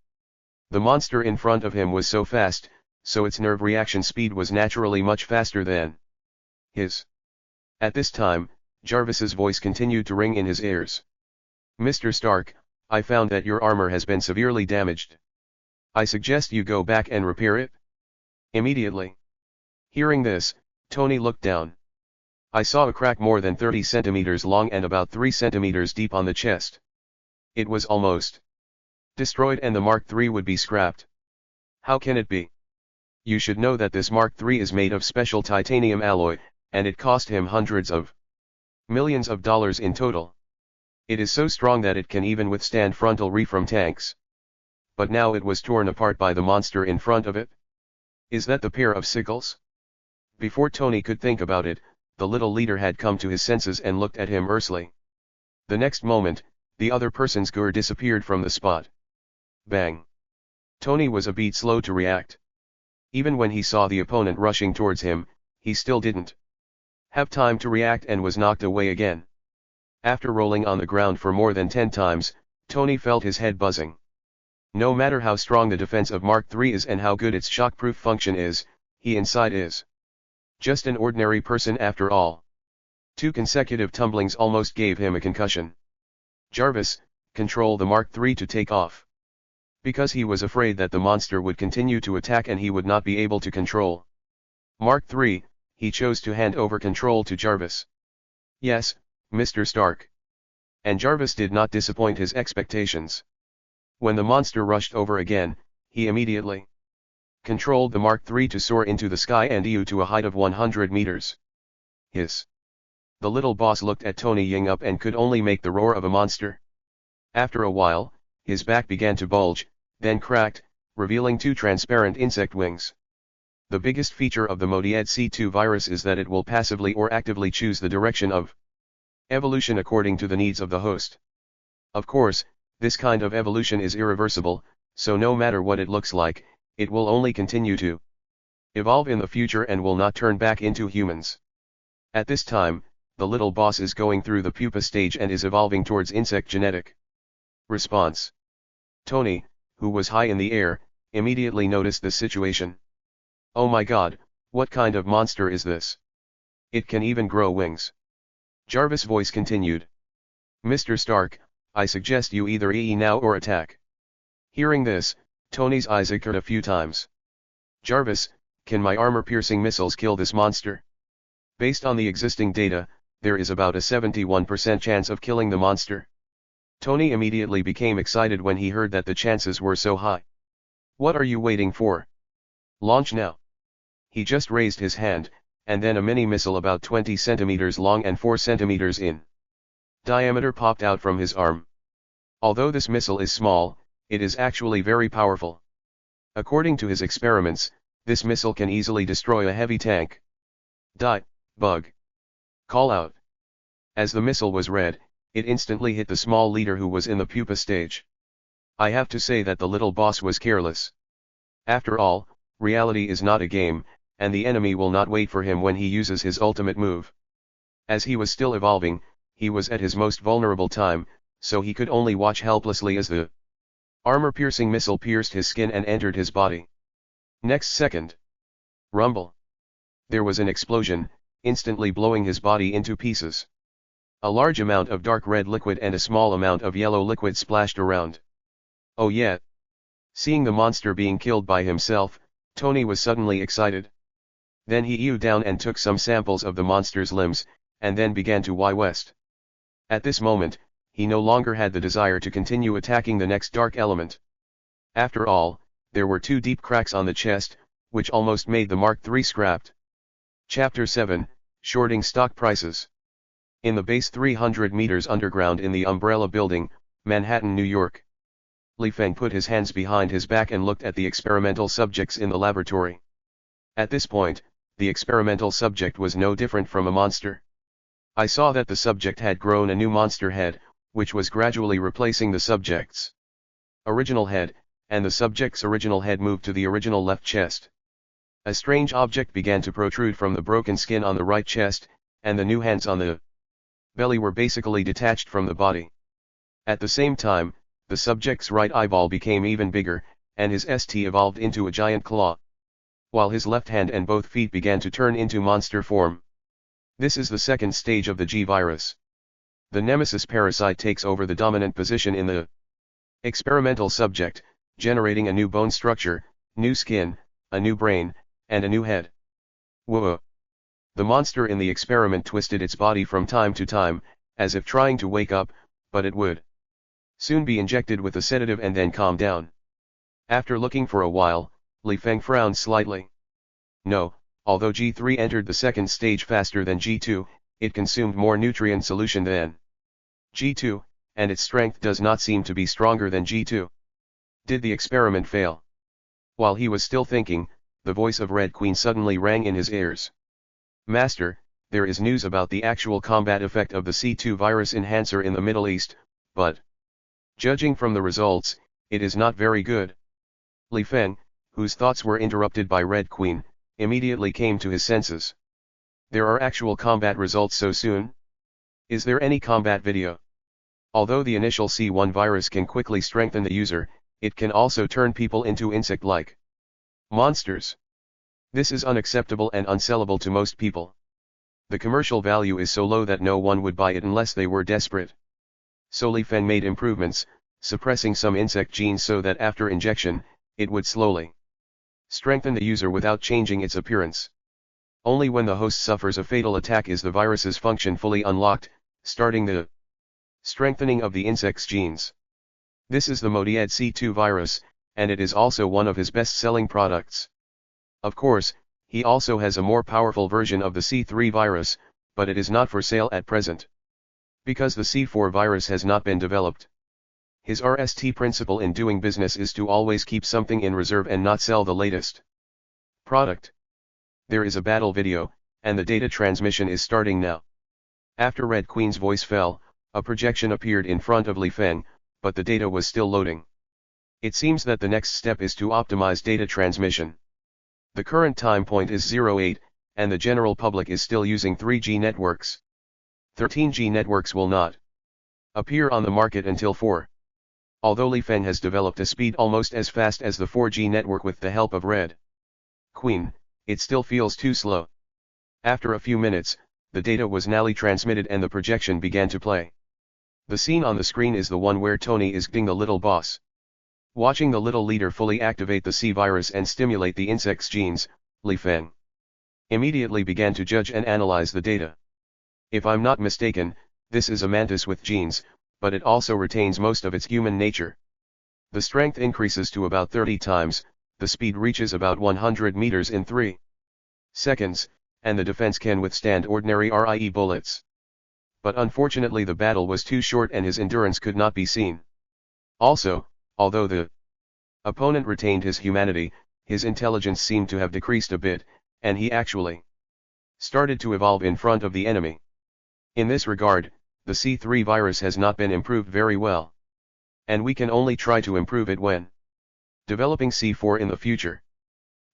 The monster in front of him was so fast, so its nerve reaction speed was naturally much faster than his. At this time, Jarvis's voice continued to ring in his ears. Mr. Stark, I found that your armor has been severely damaged. I suggest you go back and repair it immediately. Hearing this, Tony looked down. I saw a crack more than 30 centimeters long and about 3 centimeters deep on the chest. It was almost destroyed and the Mark III would be scrapped. How can it be? You should know that this Mark III is made of special titanium alloy, and it cost him hundreds of millions of dollars in total. It is so strong that it can even withstand frontal re from tanks. But now it was torn apart by the monster in front of it. Is that the pair of sickles? Before Tony could think about it, the little leader had come to his senses and looked at him earnestly. The next moment, the other person's gur disappeared from the spot. Bang! Tony was a beat slow to react. Even when he saw the opponent rushing towards him, he still didn't have time to react and was knocked away again. After rolling on the ground for more than 10 times, Tony felt his head buzzing. No matter how strong the defense of Mark III is and how good its shockproof function is, he inside is just an ordinary person after all. 2 consecutive tumblings almost gave him a concussion. Jarvis, control the Mark III to take off. Because he was afraid that the monster would continue to attack and he would not be able to control Mark III, he chose to hand over control to Jarvis. Yes, Mr. Stark. And Jarvis did not disappoint his expectations. When the monster rushed over again, he immediately controlled the Mark III to soar into the sky and EU to a height of 100 meters. Hiss! The little boss looked at Tony Ying up and could only make the roar of a monster. After a while, his back began to bulge, then cracked, revealing 2 transparent insect wings. The biggest feature of the Modied C2 virus is that it will passively or actively choose the direction of evolution according to the needs of the host. Of course, this kind of evolution is irreversible, so no matter what it looks like, it will only continue to evolve in the future and will not turn back into humans. At this time, the little boss is going through the pupa stage and is evolving towards insect genetic response. Tony, who was high in the air, immediately noticed the situation. Oh my god, what kind of monster is this? It can even grow wings. Jarvis' voice continued. Mr. Stark, I suggest you either EE now or attack. Hearing this, Tony's eyes occurred a few times. Jarvis, can my armor-piercing missiles kill this monster? Based on the existing data, there is about a 71% chance of killing the monster. Tony immediately became excited when he heard that the chances were so high. What are you waiting for? Launch now. He just raised his hand, and then a mini missile about 20 centimeters long and 4 centimeters in diameter popped out from his arm. Although this missile is small, it is actually very powerful. According to his experiments, this missile can easily destroy a heavy tank. Die, bug. Call out. As the missile was read, It instantly hit the small leader who was in the pupa stage. I have to say that the little boss was careless. After all, reality is not a game, and the enemy will not wait for him when he uses his ultimate move. As he was still evolving, he was at his most vulnerable time, so he could only watch helplessly as the armor-piercing missile pierced his skin and entered his body. Next second. Rumble. There was an explosion, instantly blowing his body into pieces. A large amount of dark red liquid and a small amount of yellow liquid splashed around. Oh yeah! Seeing the monster being killed by himself, Tony was suddenly excited. Then he ew down and took some samples of the monster's limbs, and then began to west. At this moment, he no longer had the desire to continue attacking the next dark element. After all, there were 2 deep cracks on the chest, which almost made the Mark III scrapped. Chapter 7, Shorting Stock Prices. In the base 300 meters underground in the Umbrella Building, Manhattan, New York. Li Feng put his hands behind his back and looked at the experimental subjects in the laboratory. At this point, the experimental subject was no different from a monster. I saw that the subject had grown a new monster head, which was gradually replacing the subject's original head, and the subject's original head moved to the original left chest. A strange object began to protrude from the broken skin on the right chest, and the new hands on the belly were basically detached from the body. At the same time, the subject's right eyeball became even bigger, and his ST evolved into a giant claw, while his left hand and both feet began to turn into monster form. This is the second stage of the G virus. The nemesis parasite takes over the dominant position in the experimental subject, generating a new bone structure, new skin, a new brain, and a new head. Whoa! The monster in the experiment twisted its body from time to time, as if trying to wake up, but it would soon be injected with a sedative and then calm down. After looking for a while, Li Feng frowned slightly. No, although G3 entered the second stage faster than G2, it consumed more nutrient solution than G2, and its strength does not seem to be stronger than G2. Did the experiment fail? While he was still thinking, the voice of Red Queen suddenly rang in his ears. Master, there is news about the actual combat effect of the C2 virus enhancer in the Middle East, but judging from the results, it is not very good. Li Feng, whose thoughts were interrupted by Red Queen, immediately came to his senses. There are actual combat results so soon? Is there any combat video? Although the initial C1 virus can quickly strengthen the user, it can also turn people into insect-like monsters. This is unacceptable and unsellable to most people. The commercial value is so low that no one would buy it unless they were desperate. So Li Feng made improvements, suppressing some insect genes so that after injection, it would slowly strengthen the user without changing its appearance. Only when the host suffers a fatal attack is the virus's function fully unlocked, starting the strengthening of the insect's genes. This is the Modiad C2 virus, and it is also one of his best-selling products. Of course, he also has a more powerful version of the C3 virus, but it is not for sale at present. Because the C4 virus has not been developed. His RST principle in doing business is to always keep something in reserve and not sell the latest product. There is a battle video, and the data transmission is starting now. After Red Queen's voice fell, a projection appeared in front of Li Feng, but the data was still loading. It seems that the next step is to optimize data transmission. The current time point is 08, and the general public is still using 3G networks. 13G networks will not appear on the market until 4. Although Li Feng has developed a speed almost as fast as the 4G network with the help of Red Queen, it still feels too slow. After a few minutes, the data was newly transmitted and the projection began to play. The scene on the screen is the one where Tony is getting the little boss. Watching the little leader fully activate the C virus and stimulate the insect's genes, Li Feng immediately began to judge and analyze the data. If I'm not mistaken, this is a mantis with genes, but it also retains most of its human nature. The strength increases to about 30 times, the speed reaches about 100 meters in 3 seconds, and the defense can withstand ordinary RIE bullets. But unfortunately the battle was too short and his endurance could not be seen. Also, although the opponent retained his humanity, his intelligence seemed to have decreased a bit, and he actually started to evolve in front of the enemy. In this regard, the C3 virus has not been improved very well. And we can only try to improve it when developing C4 in the future.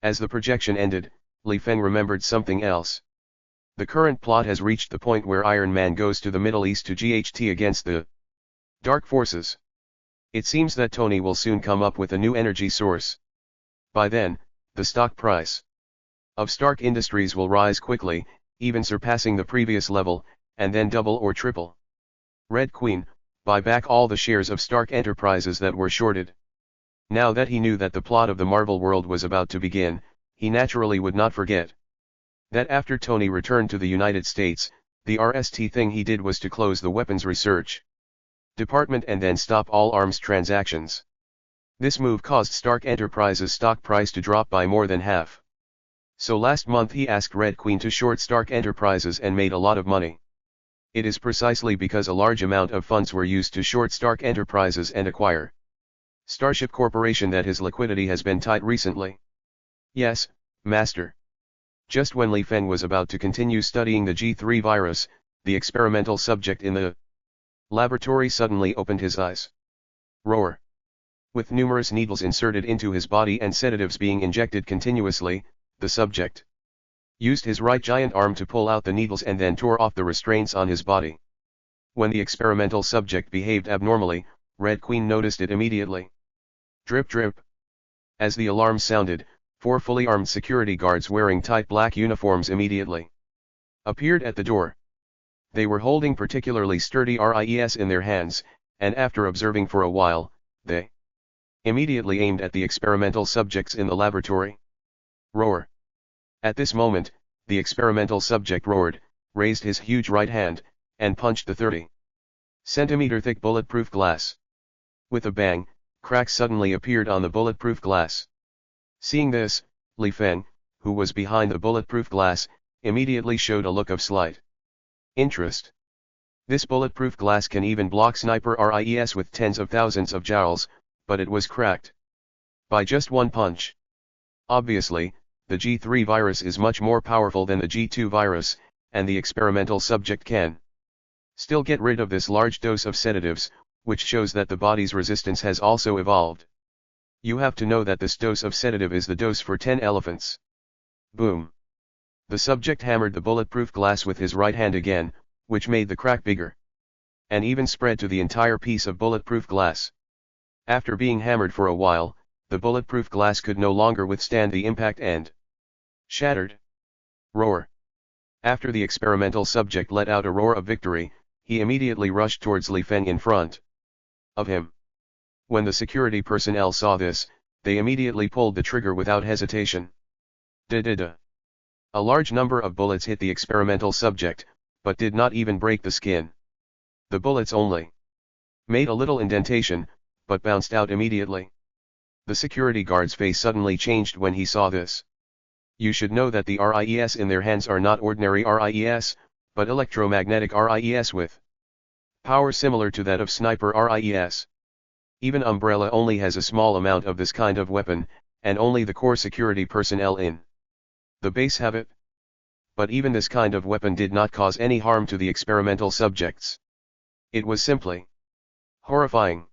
As the projection ended, Li Feng remembered something else. The current plot has reached the point where Iron Man goes to the Middle East to GHT against the Dark Forces. It seems that Tony will soon come up with a new energy source. By then, the stock price of Stark Industries will rise quickly, even surpassing the previous level, and then double or triple. Red Queen, buy back all the shares of Stark Enterprises that were shorted. Now that he knew that the plot of the Marvel world was about to begin, he naturally would not forget that after Tony returned to the United States, the RST thing he did was to close the weapons research department and then stop all arms transactions. This move caused Stark Enterprises' stock price to drop by more than half. So last month he asked Red Queen to short Stark Enterprises and made a lot of money. It is precisely because a large amount of funds were used to short Stark Enterprises and acquire Starship Corporation that his liquidity has been tight recently. Yes, Master. Just when Li Feng was about to continue studying the G3 virus, the experimental subject in the laboratory suddenly opened his eyes. Roar. With numerous needles inserted into his body and sedatives being injected continuously, the subject used his right giant arm to pull out the needles and then tore off the restraints on his body. When the experimental subject behaved abnormally, Red Queen noticed it immediately. Drip drip. As the alarm sounded, 4 fully armed security guards wearing tight black uniforms immediately appeared at the door. They were holding particularly sturdy RIES in their hands, and after observing for a while, they immediately aimed at the experimental subjects in the laboratory. Roar. At this moment, the experimental subject roared, raised his huge right hand, and punched the 30-centimeter thick bulletproof glass. With a bang, cracks suddenly appeared on the bulletproof glass. Seeing this, Li Feng, who was behind the bulletproof glass, immediately showed a look of slight interest. This bulletproof glass can even block sniper RIES with tens of thousands of joules, but it was cracked by just one punch. Obviously, the G3 virus is much more powerful than the G2 virus, and the experimental subject can still get rid of this large dose of sedatives, which shows that the body's resistance has also evolved. You have to know that this dose of sedative is the dose for 10 elephants. Boom. The subject hammered the bulletproof glass with his right hand again, which made the crack bigger, and even spread to the entire piece of bulletproof glass. After being hammered for a while, the bulletproof glass could no longer withstand the impact and shattered. Roar. After the experimental subject let out a roar of victory, he immediately rushed towards Li Feng in front of him. When the security personnel saw this, they immediately pulled the trigger without hesitation. Da-da-da. A large number of bullets hit the experimental subject, but did not even break the skin. The bullets only made a little indentation, but bounced out immediately. The security guard's face suddenly changed when he saw this. You should know that the RIES in their hands are not ordinary RIES, but electromagnetic RIES with power similar to that of sniper RIES. Even Umbrella only has a small amount of this kind of weapon, and only the core security personnel in the base have it. But even this kind of weapon did not cause any harm to the experimental subjects. It was simply horrifying.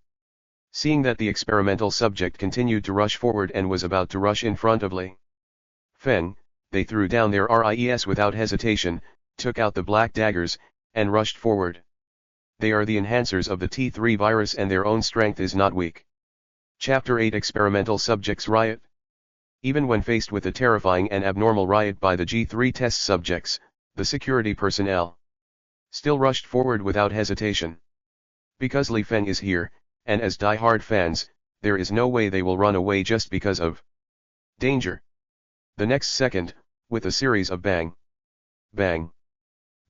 Seeing that the experimental subject continued to rush forward and was about to rush in front of Li Feng, they threw down their RIES without hesitation, took out the black daggers, and rushed forward. They are the enhancers of the T3 virus and their own strength is not weak. Chapter 8 Experimental Subjects Riot. Even when faced with a terrifying and abnormal riot by the G3 test subjects, the security personnel still rushed forward without hesitation. Because Li Feng is here, and as die-hard fans, there is no way they will run away just because of danger. The next second, with a series of bang, bang,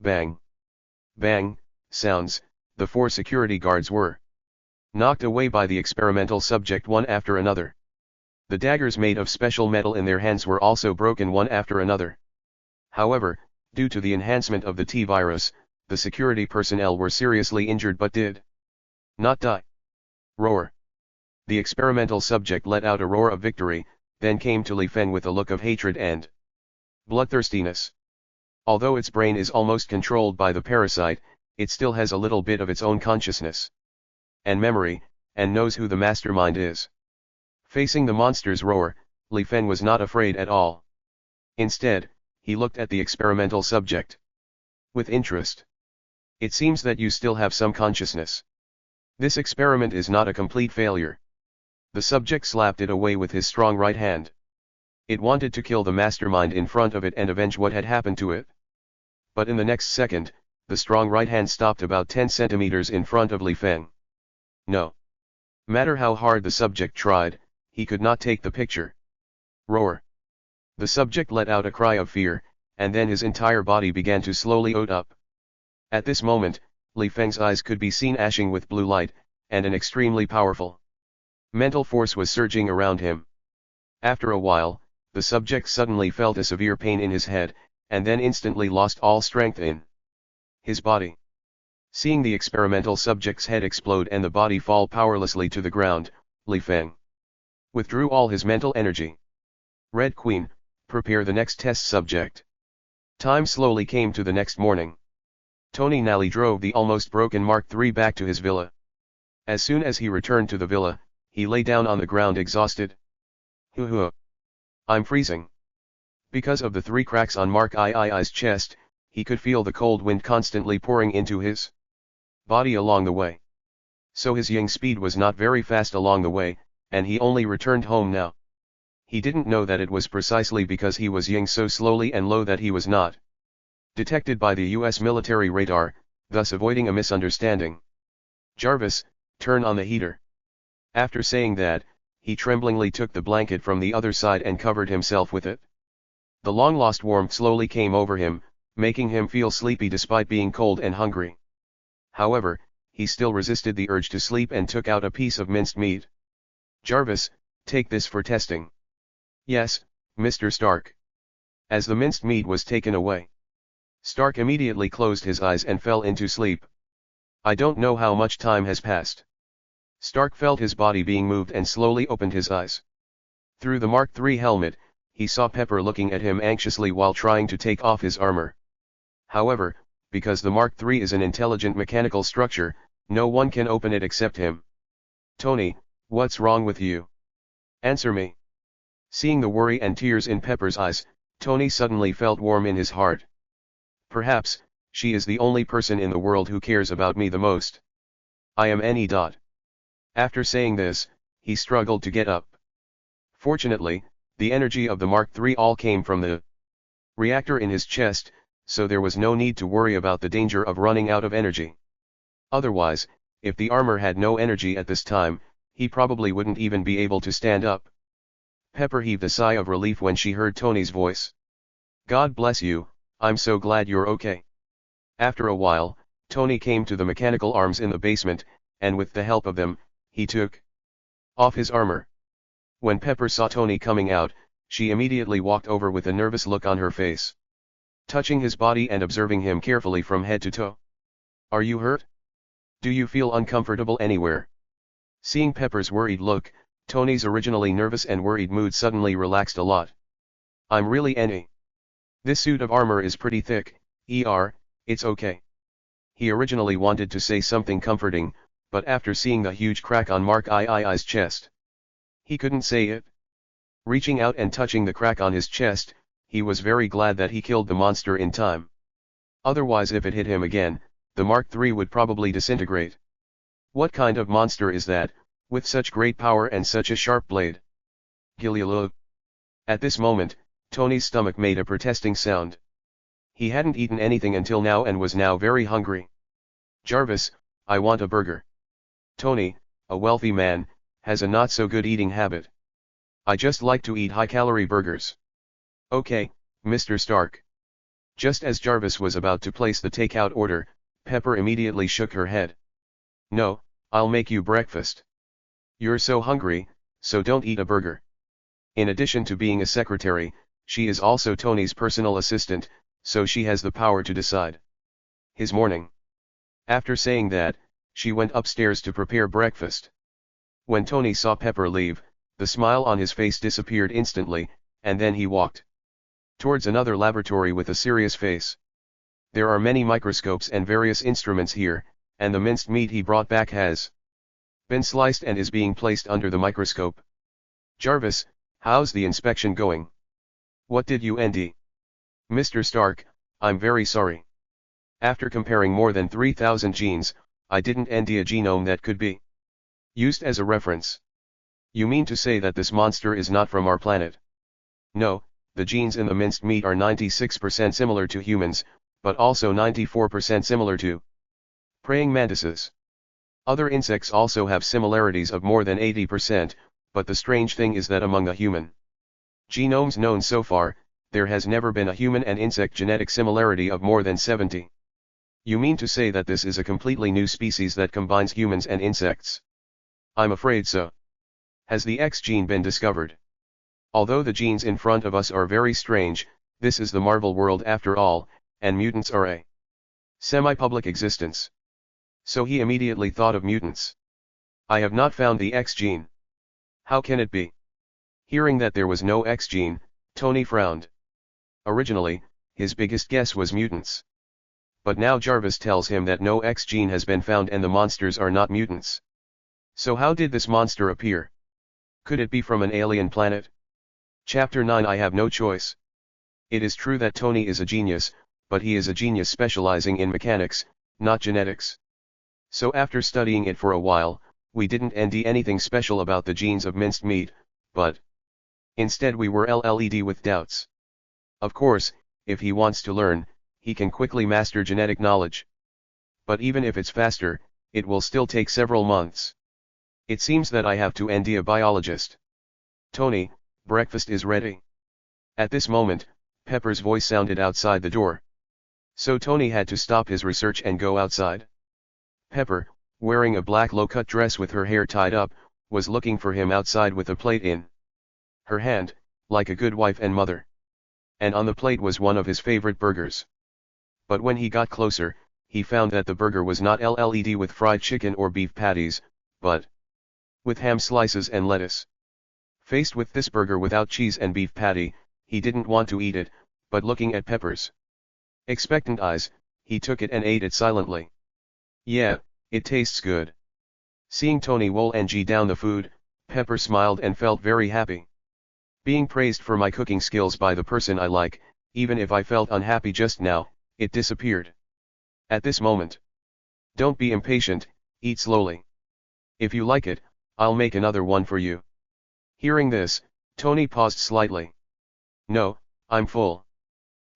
bang, bang, sounds, the 4 security guards were knocked away by the experimental subject one after another. The daggers made of special metal in their hands were also broken one after another. However, due to the enhancement of the T-virus, the security personnel were seriously injured but did not die. Roar. The experimental subject let out a roar of victory, then came to Li Feng with a look of hatred and bloodthirstiness. Although its brain is almost controlled by the parasite, it still has a little bit of its own consciousness and memory, and knows who the mastermind is. Facing the monster's roar, Li Feng was not afraid at all. Instead, he looked at the experimental subject with interest. It seems that you still have some consciousness. This experiment is not a complete failure. The subject slapped it away with his strong right hand. It wanted to kill the mastermind in front of it and avenge what had happened to it. But in the next second, the strong right hand stopped about 10 centimeters in front of Li Feng. No matter how hard the subject tried, he could not take the picture. Roar. The subject let out a cry of fear, and then his entire body began to slowly oat up. At this moment, Li Feng's eyes could be seen ashing with blue light, and an extremely powerful mental force was surging around him. After a while, the subject suddenly felt a severe pain in his head, and then instantly lost all strength in his body. Seeing the experimental subject's head explode and the body fall powerlessly to the ground, Li Feng withdrew all his mental energy. Red Queen, prepare the next test subject. Time slowly came to the next morning. Tony Nally drove the almost broken Mark III back to his villa. As soon as he returned to the villa, he lay down on the ground exhausted. Hoo-hoo. I'm freezing. Because of the 3 cracks on Mark II's chest, he could feel the cold wind constantly pouring into his body along the way. So his yang speed was not very fast along the way, and he only returned home now. He didn't know that it was precisely because he was yang so slowly and low that he was not detected by the US military radar, thus avoiding a misunderstanding. Jarvis, turn on the heater. After saying that, he tremblingly took the blanket from the other side and covered himself with it. The long-lost warmth slowly came over him, making him feel sleepy despite being cold and hungry. However, he still resisted the urge to sleep and took out a piece of minced meat. Jarvis, take this for testing. Yes, Mr. Stark. As the minced meat was taken away, Stark immediately closed his eyes and fell into sleep. I don't know how much time has passed. Stark felt his body being moved and slowly opened his eyes. Through the Mark III helmet, he saw Pepper looking at him anxiously while trying to take off his armor. However, because the Mark III is an intelligent mechanical structure, no one can open it except him. Tony, what's wrong with you? Answer me. Seeing the worry and tears in Pepper's eyes, Tony suddenly felt warm in his heart. Perhaps, she is the only person in the world who cares about me the most. I am Annie. After saying this, he struggled to get up. Fortunately, the energy of the Mark III all came from the reactor in his chest, so there was no need to worry about the danger of running out of energy. Otherwise, if the armor had no energy at this time, he probably wouldn't even be able to stand up. Pepper heaved a sigh of relief when she heard Tony's voice. God bless you, I'm so glad you're okay. After a while, Tony came to the mechanical arms in the basement, and with the help of them, he took off his armor. When Pepper saw Tony coming out, she immediately walked over with a nervous look on her face, touching his body and observing him carefully from head to toe. Are you hurt? Do you feel uncomfortable anywhere? Seeing Pepper's worried look, Tony's originally nervous and worried mood suddenly relaxed a lot. I'm really Annie. This suit of armor is pretty thick, it's okay. He originally wanted to say something comforting, but after seeing the huge crack on Mark II's chest, he couldn't say it. Reaching out and touching the crack on his chest, he was very glad that he killed the monster in time. Otherwise, if it hit him again, the Mark III would probably disintegrate. What kind of monster is that, with such great power and such a sharp blade? Gillialo. At this moment, Tony's stomach made a protesting sound. He hadn't eaten anything until now and was now very hungry. Jarvis, I want a burger. Tony, a wealthy man, has a not so good eating habit. I just like to eat high-calorie burgers. Okay, Mr. Stark. Just as Jarvis was about to place the takeout order, Pepper immediately shook her head. No, I'll make you breakfast. You're so hungry, so don't eat a burger. In addition to being a secretary, she is also Tony's personal assistant, so she has the power to decide his morning. After saying that, she went upstairs to prepare breakfast. When Tony saw Pepper leave, the smile on his face disappeared instantly, and then he walked towards another laboratory with a serious face. There are many microscopes and various instruments here, and the minced meat he brought back has been sliced and is being placed under the microscope. Jarvis, how's the inspection going? What did you ND? Mr. Stark, I'm very sorry. After comparing more than 3,000 genes, I didn't ND a genome that could be used as a reference. You mean to say that this monster is not from our planet? No, the genes in the minced meat are 96% similar to humans, but also 94% similar to praying mantises. Other insects also have similarities of more than 80%, but the strange thing is that among the human genomes known so far, there has never been a human and insect genetic similarity of more than 70. You mean to say that this is a completely new species that combines humans and insects? I'm afraid so. Has the X gene been discovered? Although the genes in front of us are very strange, this is the Marvel world after all, and mutants are a semi-public existence. So he immediately thought of mutants. I have not found the X gene. How can it be? Hearing that there was no X gene, Tony frowned. Originally, his biggest guess was mutants. But now Jarvis tells him that no X gene has been found and the monsters are not mutants. So how did this monster appear? Could it be from an alien planet? Chapter 9 I have no choice. It is true that Tony is a genius, but he is a genius specializing in mechanics, not genetics. So after studying it for a while, we didn't ND anything special about the genes of minced meat, but instead we were LLED with doubts. Of course, if he wants to learn, he can quickly master genetic knowledge. But even if it's faster, it will still take several months. It seems that I have to ND a biologist. Tony, breakfast is ready. At this moment, Pepper's voice sounded outside the door. So Tony had to stop his research and go outside. Pepper, wearing a black low-cut dress with her hair tied up, was looking for him outside with a plate in her hand, like a good wife and mother. And on the plate was one of his favorite burgers. But when he got closer, he found that the burger was not LLED with fried chicken or beef patties, but with ham slices and lettuce. Faced with this burger without cheese and beef patty, he didn't want to eat it, but looking at Pepper's expectant eyes, he took it and ate it silently. Yeah, it tastes good. Seeing Tony Wolng down the food, Pepper smiled and felt very happy. Being praised for my cooking skills by the person I like, even if I felt unhappy just now, it disappeared. At this moment. Don't be impatient, eat slowly. If you like it, I'll make another one for you. Hearing this, Tony paused slightly. No, I'm full.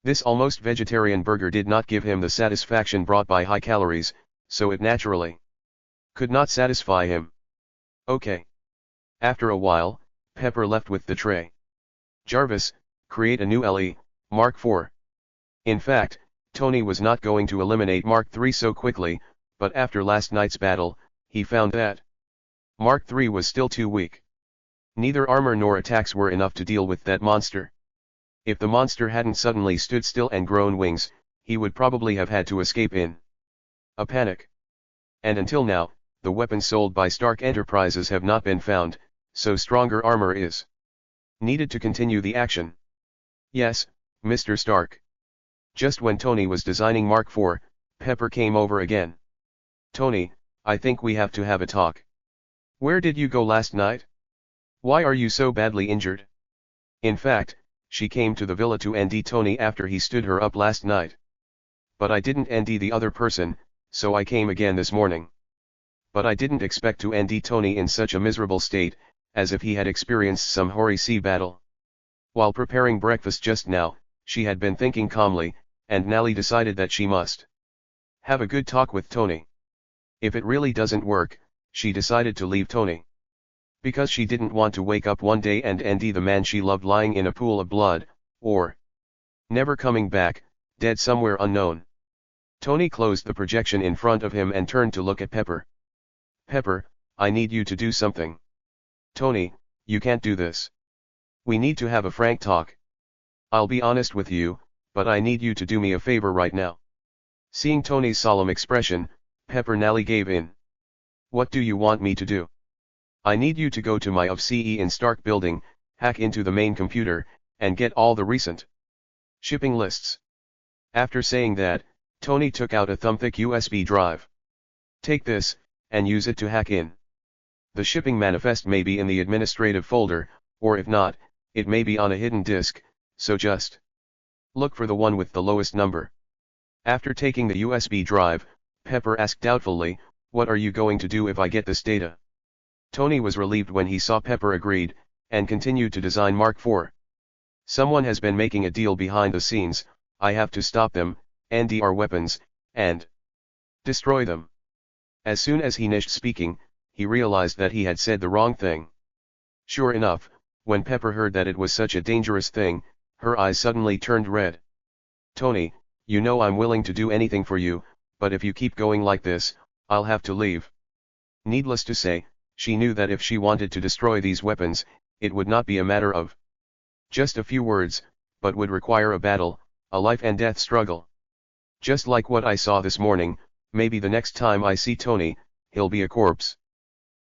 This almost vegetarian burger did not give him the satisfaction brought by high calories, so it naturally could not satisfy him. Okay. After a while, Pepper left with the tray. Jarvis, create a new LE, Mark IV. In fact, Tony was not going to eliminate Mark III so quickly, but after last night's battle, he found that Mark III was still too weak. Neither armor nor attacks were enough to deal with that monster. If the monster hadn't suddenly stood still and grown wings, he would probably have had to escape in a panic. And until now, the weapons sold by Stark Enterprises have not been found, so stronger armor is needed to continue the action. Yes, Mr. Stark. Just when Tony was designing Mark IV, Pepper came over again. Tony, I think we have to have a talk. Where did you go last night? Why are you so badly injured? In fact, she came to the villa to ND Tony after he stood her up last night. But I didn't ND the other person, so I came again this morning. But I didn't expect to ND Tony in such a miserable state, as if he had experienced some hoary sea battle. While preparing breakfast just now, she had been thinking calmly, and Nally decided that she must have a good talk with Tony. If it really doesn't work, she decided to leave Tony. Because she didn't want to wake up one day and ND the man she loved lying in a pool of blood, or never coming back, dead somewhere unknown. Tony closed the projection in front of him and turned to look at Pepper. Pepper, I need you to do something. Tony, you can't do this. We need to have a frank talk. I'll be honest with you, but I need you to do me a favor right now. Seeing Tony's solemn expression, Pepper Nally gave in. What do you want me to do? I need you to go to my CE in Stark building, hack into the main computer, and get all the recent shipping lists. After saying that, Tony took out a thumbthick USB drive. Take this, and use it to hack in. The shipping manifest may be in the administrative folder, or if not, it may be on a hidden disk, so just look for the one with the lowest number. After taking the USB drive, Pepper asked doubtfully, "What are you going to do if I get this data?" Tony was relieved when he saw Pepper agreed, and continued to design Mark IV. Someone has been making a deal behind the scenes, I have to stop them, NDR weapons, and destroy them. As soon as he finished speaking, he realized that he had said the wrong thing. Sure enough, when Pepper heard that it was such a dangerous thing, her eyes suddenly turned red. "Tony, you know I'm willing to do anything for you, but if you keep going like this, I'll have to leave." Needless to say, she knew that if she wanted to destroy these weapons, it would not be a matter of just a few words, but would require a battle, a life and death struggle. Just like what I saw this morning, maybe the next time I see Tony, he'll be a corpse.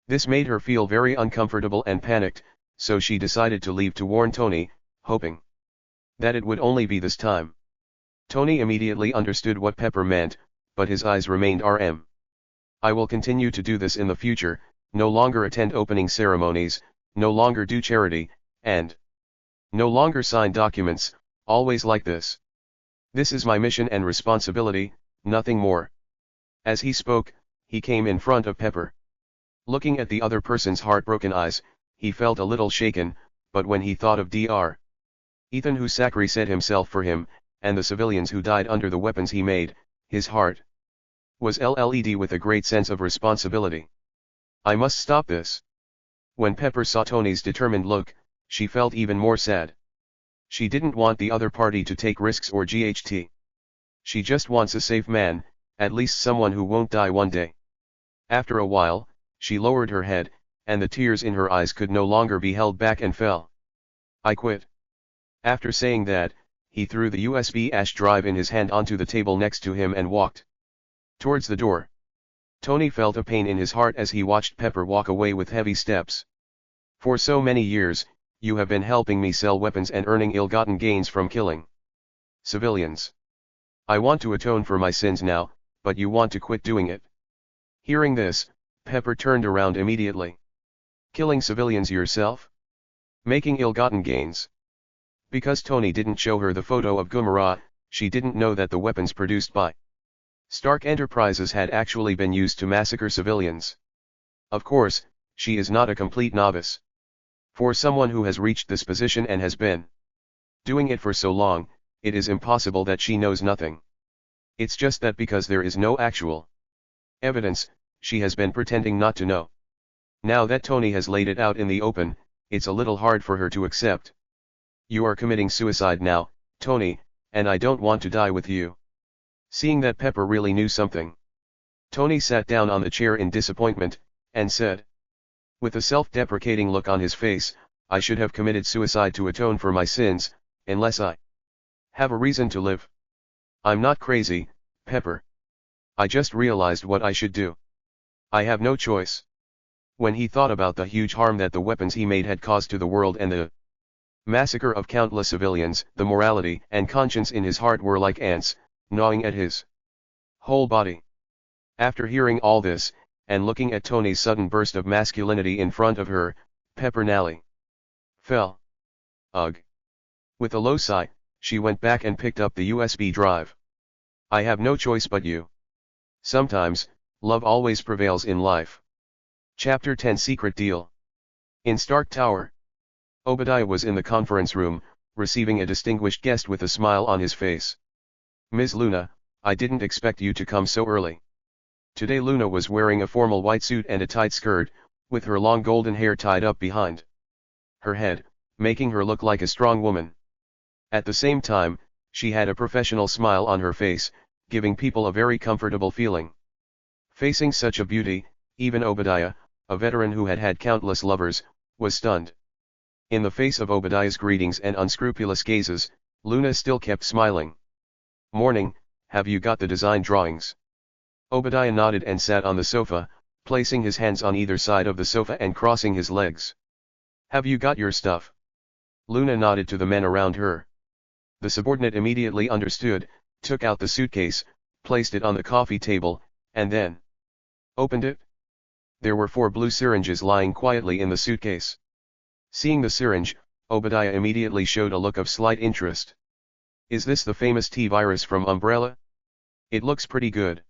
This made her feel very uncomfortable and panicked, so she decided to leave to warn Tony, hoping that it would only be this time. Tony immediately understood what Pepper meant, but his eyes remained RM. "I will continue to do this in the future, no longer attend opening ceremonies, no longer do charity, and no longer sign documents, always like this. This is my mission and responsibility, nothing more." As he spoke, he came in front of Pepper. Looking at the other person's heartbroken eyes, he felt a little shaken, but when he thought of Dr. Ethan who sacrificed himself for him, and the civilians who died under the weapons he made, his heart was led with a great sense of responsibility. "I must stop this." When Pepper saw Tony's determined look, she felt even more sad. She didn't want the other party to take risks or GHT. She just wants a safe man, at least someone who won't die one day. After a while, she lowered her head, and the tears in her eyes could no longer be held back and fell. "I quit." After saying that, he threw the USB ash drive in his hand onto the table next to him and walked towards the door. Tony felt a pain in his heart as he watched Pepper walk away with heavy steps. "For so many years, you have been helping me sell weapons and earning ill-gotten gains from killing civilians. I want to atone for my sins now, but you want to quit doing it." Hearing this, Pepper turned around immediately. "Killing civilians yourself? Making ill-gotten gains?" Because Tony didn't show her the photo of Gumara, she didn't know that the weapons produced by Stark Enterprises had actually been used to massacre civilians. Of course, she is not a complete novice. For someone who has reached this position and has been doing it for so long, it is impossible that she knows nothing. It's just that because there is no actual evidence, she has been pretending not to know. Now that Tony has laid it out in the open, it's a little hard for her to accept. "You are committing suicide now, Tony, and I don't want to die with you." Seeing that Pepper really knew something, Tony sat down on the chair in disappointment, and said, with a self-deprecating look on his face, "I should have committed suicide to atone for my sins, unless I have a reason to live. I'm not crazy, Pepper. I just realized what I should do. I have no choice." When he thought about the huge harm that the weapons he made had caused to the world and the massacre of countless civilians, the morality and conscience in his heart were like ants, gnawing at his whole body. After hearing all this, and looking at Tony's sudden burst of masculinity in front of her, Pepper nearly fell. Ugh. With a low sigh, she went back and picked up the USB drive. "I have no choice but you. Sometimes, love always prevails in life." Chapter 10 Secret Deal. In Stark Tower, Obadiah was in the conference room, receiving a distinguished guest with a smile on his face. "Ms. Luna, I didn't expect you to come so early." Today Luna was wearing a formal white suit and a tight skirt, with her long golden hair tied up behind her head, making her look like a strong woman. At the same time, she had a professional smile on her face, giving people a very comfortable feeling. Facing such a beauty, even Obadiah, a veteran who had had countless lovers, was stunned. In the face of Obadiah's greetings and unscrupulous gazes, Luna still kept smiling. "Morning, have you got the design drawings?" Obadiah nodded and sat on the sofa, placing his hands on either side of the sofa and crossing his legs. "Have you got your stuff?" Luna nodded to the men around her. The subordinate immediately understood, took out the suitcase, placed it on the coffee table, and then opened it. There were 4 blue syringes lying quietly in the suitcase. Seeing the syringe, Obadiah immediately showed a look of slight interest. Is this the famous T-virus from Umbrella? It looks pretty good.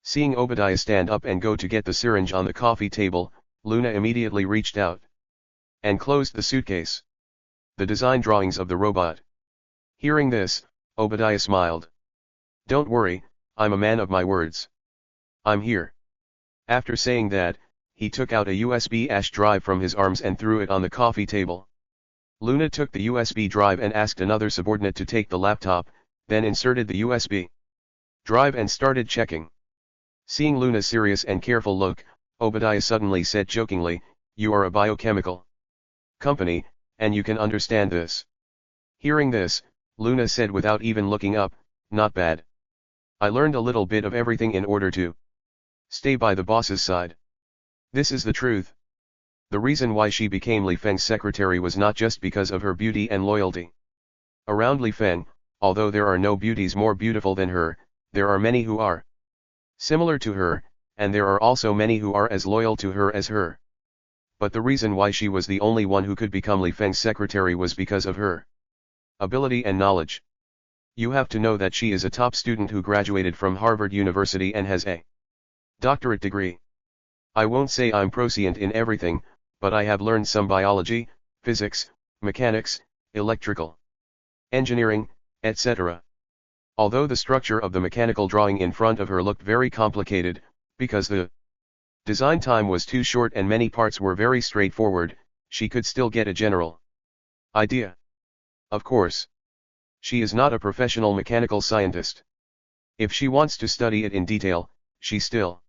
Seeing Obadiah stand up and go to get the syringe on the coffee table, Luna immediately reached out and closed the suitcase. The design drawings of the robot. Hearing this, Obadiah smiled. Don't worry, I'm a man of my words. I'm here. After saying that, he took out a USB flash drive from his arms and threw it on the coffee table. Luna took the USB drive and asked another subordinate to take the laptop, then inserted the USB drive and started checking. Seeing Luna's serious and careful look, Obadiah suddenly said jokingly, "You are a biochemical company, and you can understand this." Hearing this, Luna said without even looking up, "Not bad. I learned a little bit of everything in order to stay by the boss's side." This is the truth. The reason why she became Li Feng's secretary was not just because of her beauty and loyalty. Around Li Feng, although there are no beauties more beautiful than her, there are many who are similar to her, and there are also many who are as loyal to her as her. But the reason why she was the only one who could become Li Feng's secretary was because of her ability and knowledge. You have to know that she is a top student who graduated from Harvard University and has a doctorate degree. I won't say I'm proficient in everything, but I have learned some biology, physics, mechanics, electrical engineering, etc. Although the structure of the mechanical drawing in front of her looked very complicated, because the design time was too short and many parts were very straightforward, she could still get a general idea. Of course, she is not a professional mechanical scientist. If she wants to study it in detail, she still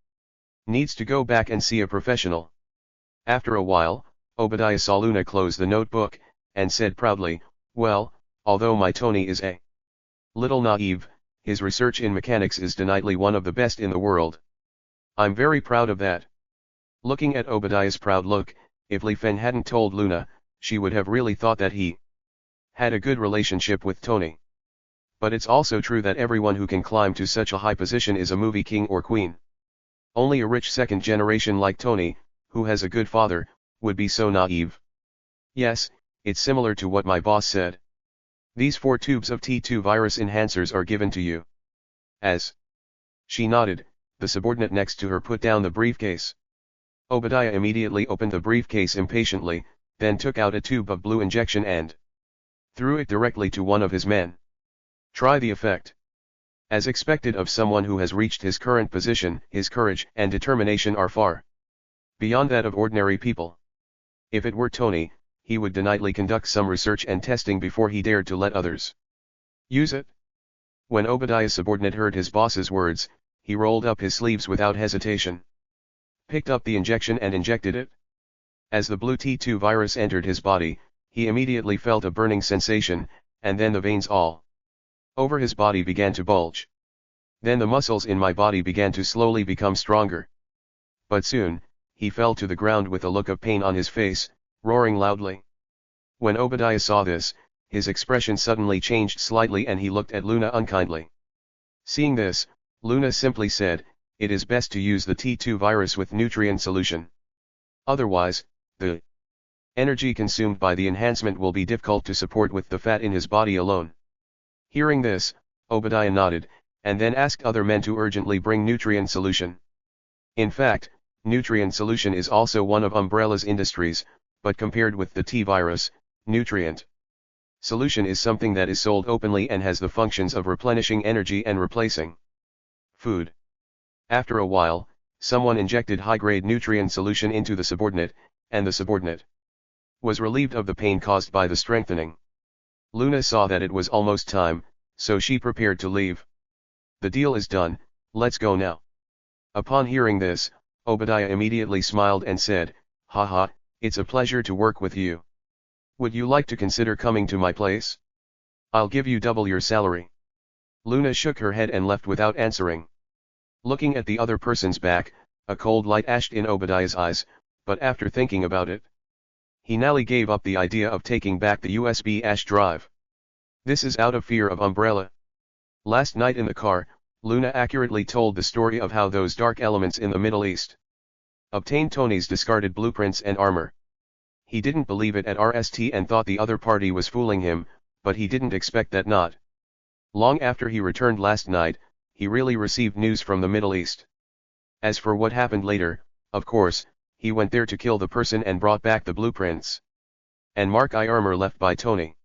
needs to go back and see a professional. After a while, Obadiah saw Luna close the notebook, and said proudly, "Well, although my Tony is a little naive, his research in mechanics is definitely one of the best in the world. I'm very proud of that." Looking at Obadiah's proud look, if Li Feng hadn't told Luna, she would have really thought that he had a good relationship with Tony. But it's also true that everyone who can climb to such a high position is a movie king or queen. Only a rich second generation like Tony, who has a good father, would be so naive. Yes, it's similar to what my boss said. These 4 tubes of T2 virus enhancers are given to you. As she nodded, the subordinate next to her put down the briefcase. Obadiah immediately opened the briefcase impatiently, then took out a tube of blue injection and threw it directly to one of his men. Try the effect. As expected of someone who has reached his current position, his courage and determination are far beyond that of ordinary people. If it were Tony, he would definitely conduct some research and testing before he dared to let others use it. When Obadiah's subordinate heard his boss's words, he rolled up his sleeves without hesitation, picked up the injection and injected it. As the blue T2 virus entered his body, he immediately felt a burning sensation, and then the veins all over his body began to bulge. Then the muscles in my body began to slowly become stronger. But soon, he fell to the ground with a look of pain on his face, roaring loudly. When Obadiah saw this, his expression suddenly changed slightly and he looked at Luna unkindly. Seeing this, Luna simply said, "It is best to use the T2 virus with nutrient solution. Otherwise, the energy consumed by the enhancement will be difficult to support with the fat in his body alone." Hearing this, Obadiah nodded, and then asked other men to urgently bring nutrient solution. In fact, nutrient solution is also one of Umbrella's industries, but compared with the T-virus, nutrient solution is something that is sold openly and has the functions of replenishing energy and replacing food. After a while, someone injected high-grade nutrient solution into the subordinate, and the subordinate was relieved of the pain caused by the strengthening. Luna saw that it was almost time, so she prepared to leave. "The deal is done, let's go now." Upon hearing this, Obadiah immediately smiled and said, "Haha, it's a pleasure to work with you. Would you like to consider coming to my place? I'll give you double your salary." Luna shook her head and left without answering. Looking at the other person's back, a cold light flashed in Obadiah's eyes, but after thinking about it, he nearly gave up the idea of taking back the USB flash drive. This is out of fear of Umbrella. Last night in the car, Luna accurately told the story of how those dark elements in the Middle East obtained Tony's discarded blueprints and armor. He didn't believe it at RST and thought the other party was fooling him, but he didn't expect that not long after he returned last night, he really received news from the Middle East. As for what happened later, of course, he went there to kill the person and brought back the blueprints and Mark I armor left by Tony.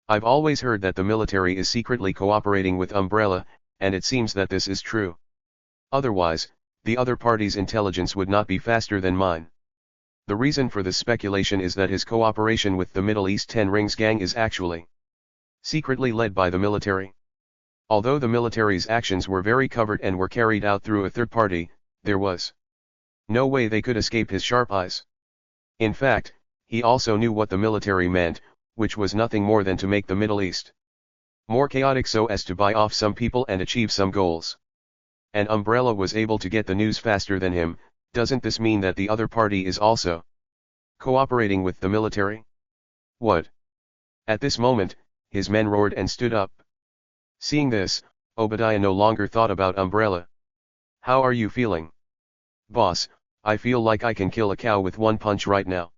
I've always heard that the military is secretly cooperating with Umbrella, and it seems that this is true. Otherwise, the other party's intelligence would not be faster than mine. The reason for this speculation is that his cooperation with the Middle East Ten Rings gang is actually secretly led by the military. Although the military's actions were very covert and were carried out through a third party, there was no way they could escape his sharp eyes. In fact, he also knew what the military meant, which was nothing more than to make the Middle East more chaotic so as to buy off some people and achieve some goals. And Umbrella was able to get the news faster than him. Doesn't this mean that the other party is also cooperating with the military? What? At this moment, his men roared and stood up. Seeing this, Obadiah no longer thought about Umbrella. How are you feeling? Boss, I feel like I can kill a cow with one punch right now.